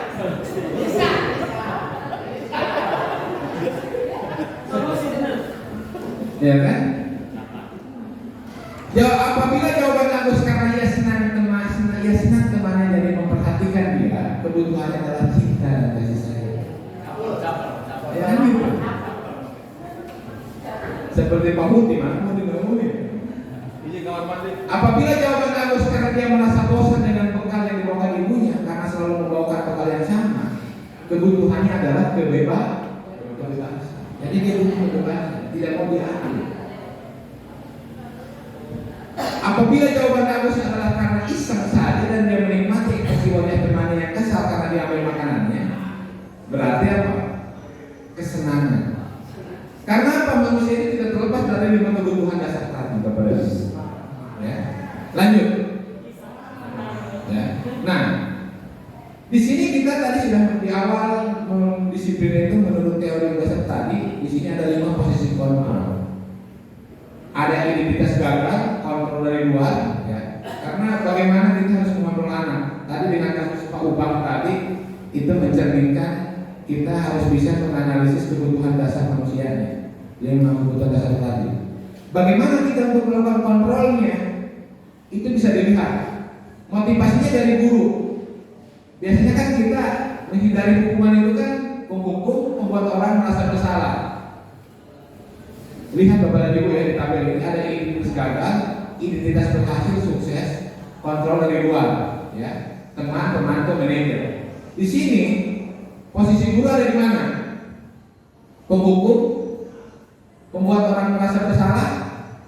Solusi benar. Ya kan? Ya, apabila jawaban Agus karena ia senang temannya dari memperhatikan dia, kebutuhannya adalah cinta dan kasih sayang. Ya kan gitu. Seperti Pak Huti, apabila jawaban Agus karena dia merasa bosan dengan bekal yang dibawa ibunya karena selalu membawakan bekal yang sama, kebutuhannya adalah kebebasan. Jadi dia butuh kebebasan, tidak mau diambil. Apabila jawaban Agus adalah karena iseng saja dan dia menikmati peristiwanya temannya yang kesal karena diambil makanannya, berarti apa? Kesenangan. Karena apa? Manusia ini tidak terlepas dari 5 kebutuhan dasar tadi, Bapak dan Ibu. Ya. Lanjut. Ya. Nah, di sini kita tadi sudah di awal disiplin itu menurut teori dasar tadi, di sini ada 5 posisi kontrol. Ada identitas gagal, kontrol dari luar, ya. Karena bagaimana kita harus mengontrol anak. Tadi dengan kasus Pak Upang tadi itu mencerminkan kita harus bisa menganalisis kebutuhan dasar manusianya. Yang kebutuhan dasar tadi. Bagaimana kita untuk melakukan kontrolnya? Itu bisa dilihat. Motivasinya dari guru. Biasanya kan kita menghindari hukuman itu kan menghukum, membuat orang merasa bersalah. Lihat Bapak dan Ibu ya di tabel ini ada identitas gagal, identitas berhasil, sukses, kontrol dari luar, ya, teman, pemantau, manajer. Di sini posisi guru ada di mana? Penghukum, membuat orang merasa bersalah,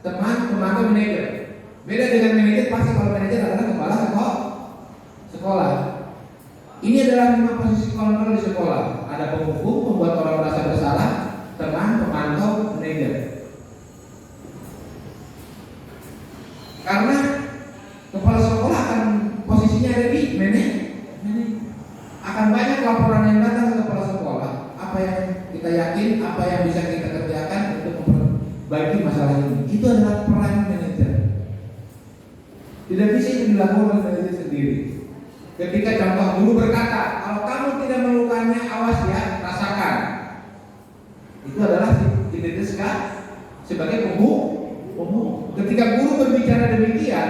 teman, pemantau, manajer. Beda dengan manajer, pasti kalau manajer adalah kepala sekolah. Ini adalah 5 posisi kontrol di sekolah. Ada penghukum, membuat orang merasa bersalah, teman, pemantau, manajer. Karena kepala sekolah akan posisinya ada di manajer. Akan banyak laporan yang datang ke kepala sekolah. Apa yang kita yakin, apa yang bisa kita kerjakan untuk memperbaiki masalah ini. Itu adalah peran manajer. Tidak bisa itu dilakukan oleh manajer sendiri. Ketika contoh guru berkata, kalau kamu tidak melakukannya, awas ya, rasakan. Itu adalah identitas sebagai pembunuh. Ketika guru berbicara demikian,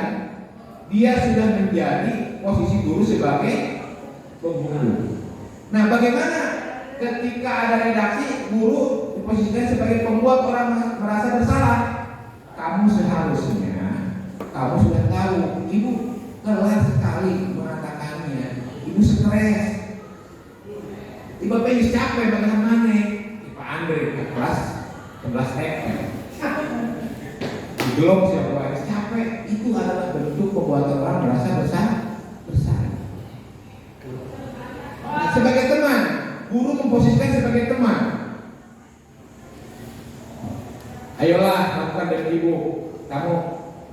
dia sudah menjadi posisi guru sebagai pembunuh. Nah, bagaimana ketika ada redaksi, guru diposisikan sebagai pembuat orang merasa bersalah? Kamu seharusnya, kamu sudah tahu, ibu telah sekali mengatakannya, ibu stres, ibu pengen capek bagaimana? Pak Andre kelas 11 Gelok siapa yang capek, itu adalah bentuk pembuatan orang merasa bersalah. Nah, sebagai teman, guru memposisikan sebagai teman. Ayolah lakukan dari ibu. Kamu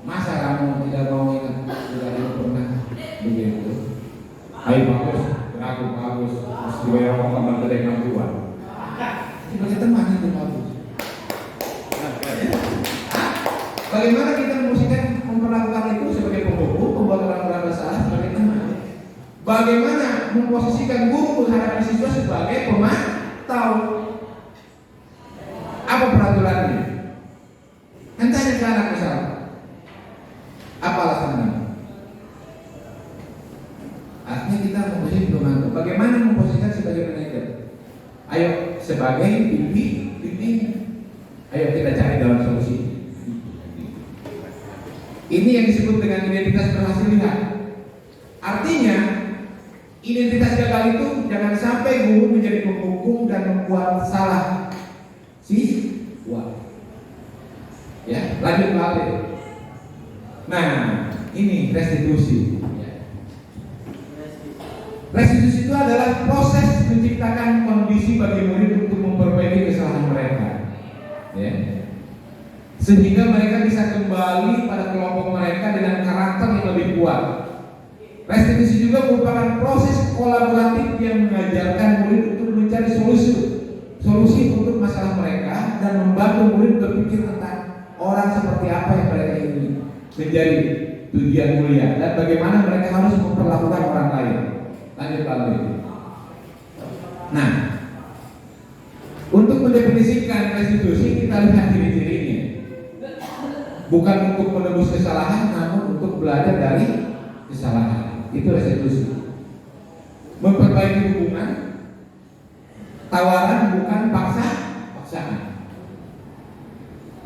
masa kamu tidak mau ingat tidak ibu pernah begitu? Ayo bagus, aku bagus, mesti bayar uang dengan yang tua. Sebagai teman itu bagus. Bagaimana kita memperlakukan itu sebagai penghukum, membuat orang bersalah sebagai teman? Bagaimana memposisikan guru menghadapi siswa sebagai pemantau? Apa peraturannya? Kan tanya ke anak misalnya, apa alasannya? Artinya kita memposisikan pemantau. Bagaimana memposisikan sebagai manajer? Ayo sebagai pimpin. Ayo kita cari dalam solusi. Ini yang disebut dengan identitas berhasil lihat. Artinya identitas gagal itu jangan sampai guru menjadi penghukum dan membuat salah siswa. Ya, lanjut balik. Nah, ini restitusi. Restitusi itu adalah proses menciptakan kondisi bagi murid untuk memperbaiki kesalahan mereka. Ya. Sehingga mereka bisa kembali pada kelompok mereka dengan karakter yang lebih kuat. Restitusi juga merupakan proses kolaboratif yang mengajarkan murid untuk mencari solusi apa yang mereka ingin menjadi tujuan mulia dan bagaimana mereka harus memperlakukan orang lain. Lanjut lagi. Nah, untuk mendefinisikan restitusi kita lihat ciri-cirinya. Bukan untuk menebus kesalahan, namun untuk belajar dari kesalahan. Itu restitusi. Memperbaiki hubungan, tawaran bukan paksaan.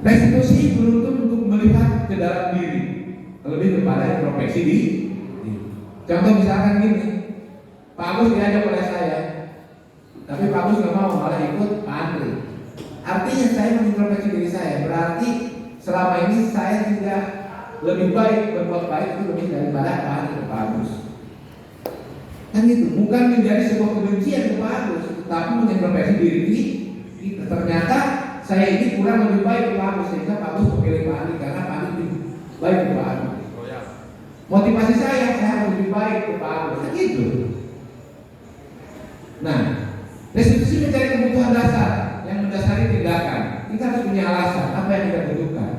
Restitusi beruntun untuk melihat ke dalam diri, lebih kepada introspeksi di. Contoh misalkan gini, Pak Agus diajak oleh saya, tapi Pak Agus nggak mau, malah ikut Pak Andri. Artinya saya mengintrospeksi diri saya, berarti selama ini saya tidak lebih baik, berbuat baik itu lebih daripada Pak Andri ke Pak Agus. Kan itu bukan menjadi sebuah kebencian ke Pak Agus, tapi mengintrospeksi diri kita. Ternyata saya ini kurang lebih baik ke Pak Agus, sehingga Pak Agus memilih Pak Andri karena Pak Andri lebih baik ke Pak Agus. Motivasi saya harus lebih baik ke Pak Agus, kan gitu. Nah, restitusi mencari kebutuhan dasar yang mendasari tindakan. Kita harus punya alasan apa yang kita butuhkan.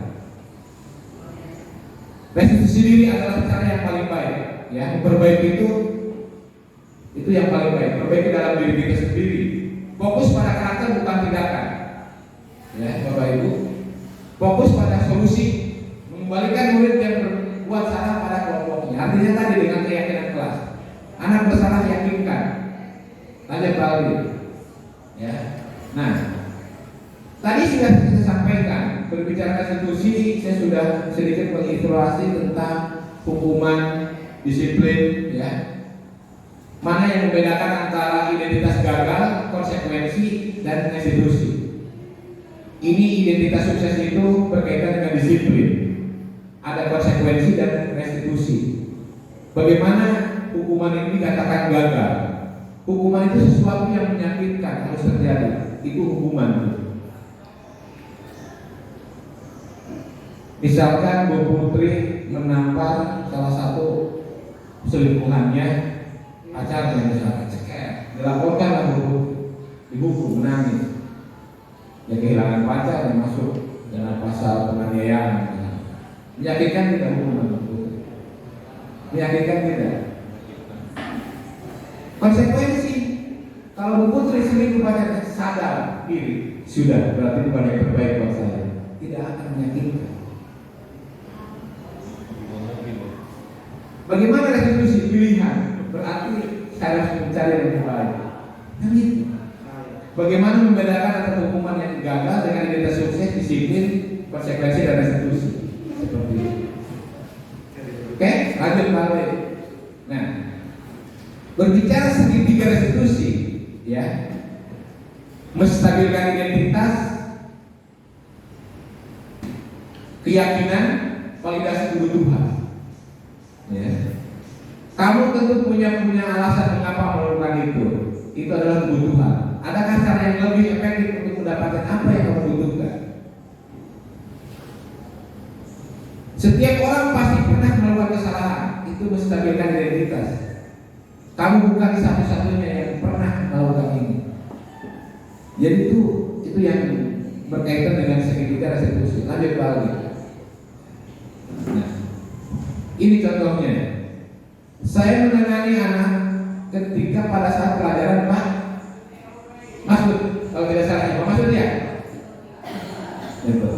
Restitusi diri adalah cara yang paling baik. Ya, memperbaiki itu yang paling baik. Perbaiki dalam diri kita sendiri. Fokus pada karakter bukan tindakan. Ya, Bapak Ibu. Fokus pada solusi. Mengembalikan murid yang berbuat salah pada kelompoknya. Artinya tadi dengan keyakinan kelas. Anak bersalah yakinkan. Lanjut lagi. Ya. Nah, tadi sudah saya sampaikan berbicara restitusi, saya sudah sedikit mengilustrasi tentang hukuman, disiplin, ya. Mana yang membedakan antara identitas gagal, konsekuensi, dan restitusi. Ini identitas sukses itu berkaitan dengan disiplin, ada konsekuensi dan restitusi. Bagaimana hukuman ini dikatakan gagal? Hukuman itu sesuatu yang menyakitkan harus terjadi. Itu hukuman. Misalkan Bu Putri menampar salah satu selingkuhannya, pacarnya misalnya, ceker, dilaporkan lah Bu, dihukum, menangis. Ya kehilangan pacar dan masuk dengan pasal penganiayaan. Menyakitkan tidak hukuman Bu Putri? Menyakitkan tidak? Konsekuensi, kalau Bu Putri selingkuh pacarnya sadar diri, sudah berarti bukan yang terbaik buat saya, tidak akan menyakitkan. Bagaimana restitusi? Pilihan, berarti saya harus mencari yang lebih baik. Nah, itu. Bagaimana membedakan antara hukuman yang gagal dengan identitas sukses, disiplin, konsekuensi dan restitusi? Seperti itu. Oke, lanjut balik. Nah, berbicara segitiga restitusi, ya, menstabilkan identitas, keyakinan, validasi kebutuhan. Ya. Kamu tentu punya alasan mengapa melakukan itu. Itu adalah kebutuhan. Adakah cara yang lebih efektif untuk mendapatkan apa yang kamu butuhkan? Setiap orang pasti pernah melakukan kesalahan. Itu menstabilkan identitas. Kamu bukan satu-satunya yang pernah melakukan ini. Jadi itu yang berkaitan dengan segitiga restitusi. Lanjut lagi. Nah, ini contohnya. Saya menangani anak ketika pada saat pelajaran Pak Masud, kalau tidak salah Pak Masud ya. Gitu.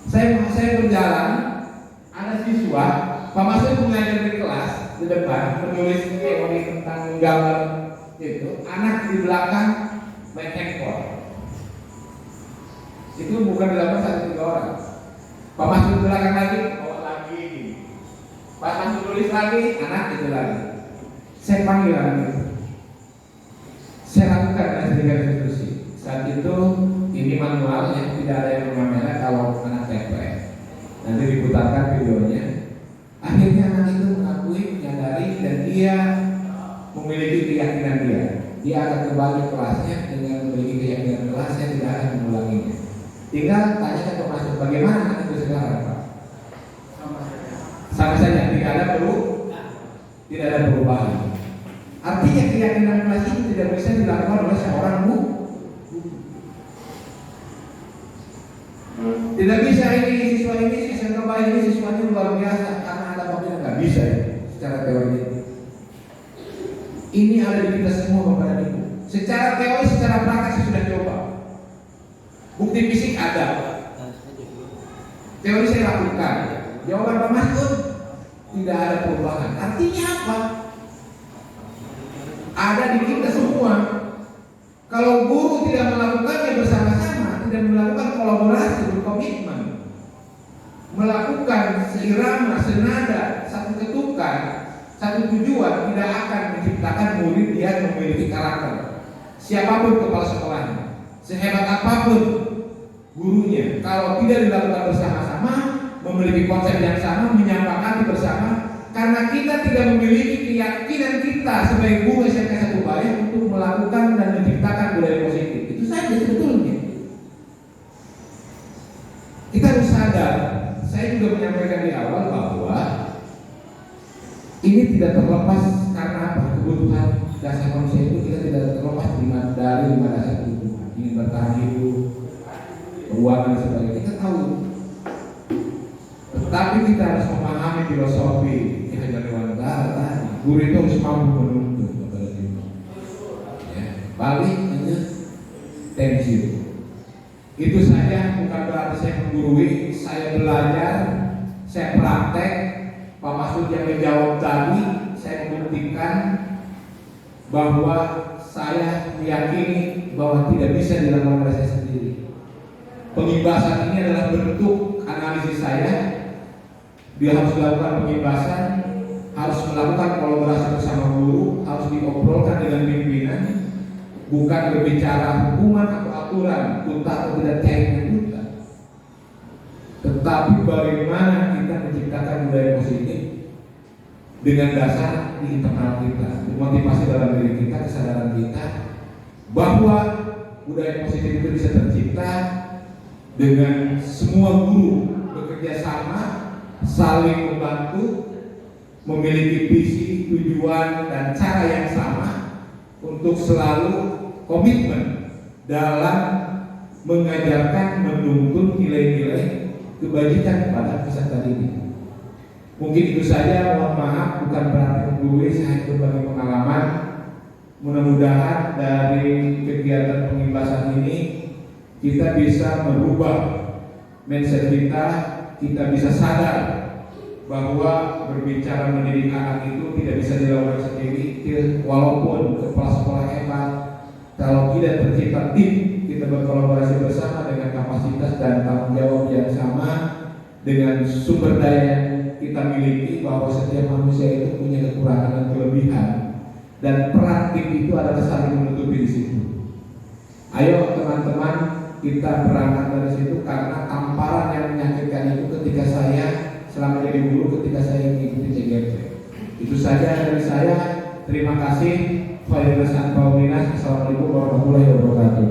Saya berjalan, ada siswa, Pak Masud mengajar di kelas di depan menulis teori tentang gambar itu, anak di belakang main handphone. Itu bukan dilakukan 1-3 orang. Pak Masud belakang lagi, lagi. Pak Masud tulis lagi, anak itu lagi. Saya panggil anak itu. Saya lakukan dengan restitusi. Saat itu ini manual yang tidak ada yang mengambil kalau anak TPS. Nanti diputarkan videonya. Akhirnya anak itu mengakui, menyadari dan dia memiliki keyakinan dia. Dia akan kembali ke kelasnya dengan memiliki keyakinan kelasnya tidak akan mengulanginya. Tinggal tanyakan ke Masud, bagaimana anak itu sekarang Pak? Sama saja, tidak ada perubahan. Artinya keyakinan kelas itu tidak bisa dilakukan oleh seorang guru. Tidak bisa ini siswa ini SMK Bayang ini sesuatu yang luar biasa karena ada bagian nggak bisa ya, secara teori. Ini ada di kita semua Bapak dan Ibu. Secara teori, secara praktek saya sudah coba. Bukti fisik ada. Teori saya lakukan. Jawaban Pak Masud tidak ada perubahan. Artinya apa? Ada di kita semua. Kalau guru tidak melakukannya bersama-sama, tidak melakukan kolaborasi, berkomitmen, melakukan seirama, senada, satu ketukan, satu tujuan, tidak akan menciptakan murid yang memiliki karakter. Siapapun kepala sekolahnya, sehebat apapun gurunya, kalau tidak dilakukan bersama-sama, memiliki konsep yang sama, menyepakati bersama, karena kita tidak memiliki keyakinan kita sebagai guru SMK 1 Bayang untuk melakukan dan menciptakan budaya positif. Itu saja sebetulnya. Kita harus sadar. Saya juga menyampaikan di awal bahwa ini tidak terlepas karena apa? Kebutuhan dasar manusia itu kita tidak terlepas dari 5 dasar kebutuhan. Ingin bertahan hidup, keuangan dan sebagainya. Kita tahu. Tetapi kita harus memahami filosofi kehidupan tadi. Guru itu harus mampu menuntut kepada diri. Ya, balik hanya tensi. Itu saja, bukan berarti saya menggurui, saya belajar, saya praktek. Pak Masud yang menjawab tadi, saya membuktikan bahwa saya meyakini bahwa tidak bisa dilakukan oleh saya sendiri. Pengimbasan ini adalah bentuk analisis saya. Dia harus melakukan pengimbasan, harus melakukan kolaborasi bersama guru, harus diobrolkan dengan pimpinan, bukan berbicara hukuman atau aturan, tuntas atau tidak cairnya tuntas, tetapi bagaimana kita menciptakan budaya positif dengan dasar di internal kita, motivasi dalam diri kita, kesadaran kita bahwa budaya positif itu bisa tercipta dengan semua guru bekerja sama, saling membantu, memiliki visi, tujuan, dan cara yang sama untuk selalu komitmen dalam mengajarkan, menuntun nilai-nilai kebajikan pada peserta didik. Mungkin itu saja, mohon maaf, bukan berarti menggurui, saya berbagi pengalaman. Mudah-mudahan dari kegiatan pengimbasan ini kita bisa merubah mindset kita bisa sadar bahwa berbicara mendidik anak itu tidak bisa dilakukan sendiri. Walaupun kepala sekolah hebat, kalau tidak tercipta tim, kita berkolaborasi bersama dengan kapasitas dan tanggung jawab yang sama, dengan sumber daya yang kita miliki, bahwa setiap manusia itu punya kekurangan dan kelebihan, dan peran tim itu adalah saling menutupi di situ. Ayo teman-teman, kita berangkat dari situ, karena tamparan yang menyakitkan itu ketika saya selama jadi guru, ketika saya mengikuti CGP. Itu saja dari saya. Terima kasih. Assalamualaikum warahmatullahi wabarakatuh.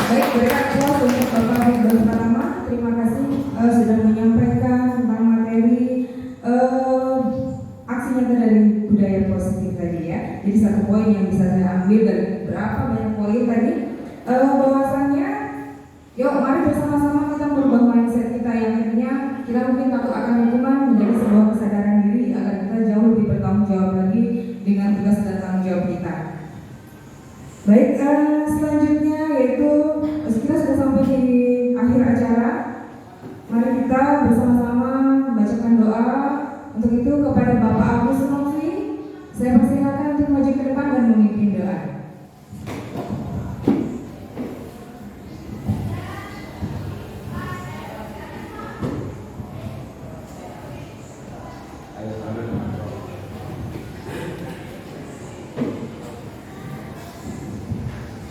Baik, berikan aplaus untuk Bapak Ridwan Pratama. Terima kasih sudah menyampaikan tentang materi aksi nyata dari budaya positif tadi ya. Jadi satu poin yang bisa saya ambil dari berapa banyak poin tadi, bahwasannya yuk mari bersama-sama kita merubah mindset kita yang akhirnya kita mungkin takut akan hukuman menjadi sebuah kesadaran diri agar kita jauh lebih bertanggung jawab lagi dengan tugas dan tanggung jawab kita. Baik, selanjutnya yaitu kita sudah sampai di akhir acara. Mari kita bersama-sama membacakan doa. Untuk itu kepada Bapak Agus Novi, saya persilakan untuk maju ke depan dan memimpin doa.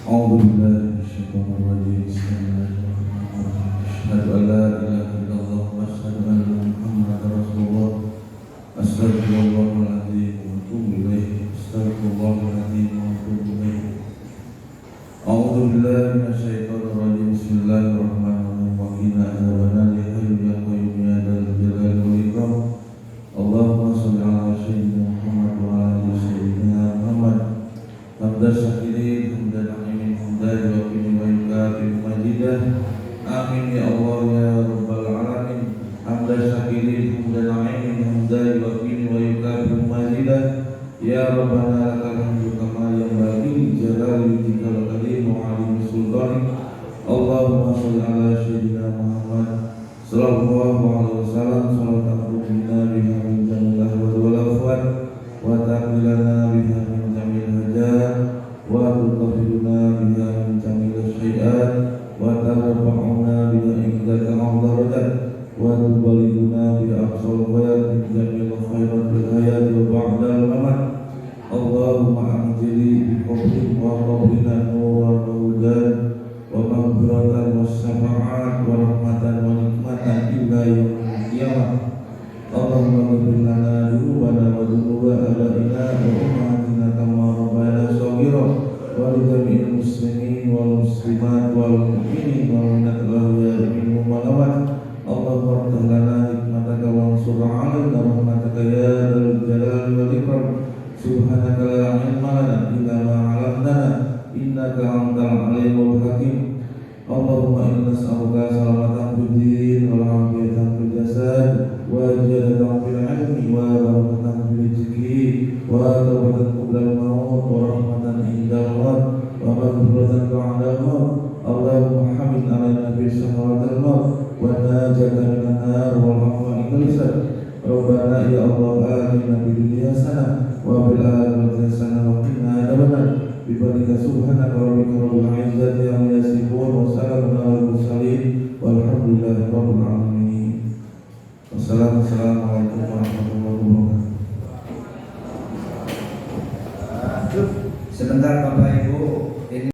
أعوذ بالله من الشيطان الرجيم. بسم الله الرحمن الرحيم. أشهد أن لا إله إلا الله وأشهد أن محمدا رسول الله. أستغفر الله العظيم وأتوب إليه. أستغفر الله العظيم وأتوب إليه. أعوذ بالله من الشيطان الرجيم. بسم الله الرحمن الرحيم. وقنا عذاب النار. يا حي يا قيوم يا ذا الجلال والإكرام. اللهم صل على سيدنا محمد وعلى آل سيدنا محمد. حمدا شاكرين حمدا نعيم حمدا hamidah. Ya Rabbana lakal hamdu kama yanbaghi li jalali wajhikal karim wa 'azimi sultanik. Allahumma shalli ala sayyidina Muhammad sallallahu alaihi wasallam salatan tuqina biha min jamil ahwal wal afwat wa taqbilana biha min jamil hajat wa tutahhiruna biha min jamil syai'at wa tarfa'una biha indaka a'la darajat wa tubalighuna bi aqsal ghayat min jamil khairat fil hayat wa ba'dal mamat. Allahumma anjili bi qabrin wa qabrina nuran wa hudan wa maghfiratan wa syafa'at wa rahmatan wa nikmatan illa yaumil qiyamah. Allahumma ghfir lana dzunubana wa dzunuba abaina wa ummahatina kama rabbayana shaghira wa li jami'il muslimin wal muslimat wal mu'minin wal mu'minat al-ahya'i minhum wal amwat. Allahumma iftah lana hikmataka wa ansur 'alaina rahmataka ya dzal jalali wal ikram. Subhanaka la ilma lana illa ma 'allamtana innaka antal alimul hakim. Allahumma inna nas'aluka salamatan fid din wal 'afiyatan fil jasad wa ziyadatan fil 'ilmi wa barakatan fil rizqi wa tawbatan qabla al-maut wa rahmatan indal maut wa maghfiratan ba'da al-maut. Allahumma hamid 'alaina fi shahratil maut wa najatan minan nar wal 'afwa indal hisab. Rabbana ya Allah atina fid dunya hasanah wa fil akhirati hasanah wa qina adzabannar. Bifadlika subhanaka rabbika rabbil izzati amma yasifun wa salamun alal mursalin walhamdulillahi rabbil alamin. Wassalamualaikum warahmatullahi wabarakatuh. Sebentar Bapak Ibu.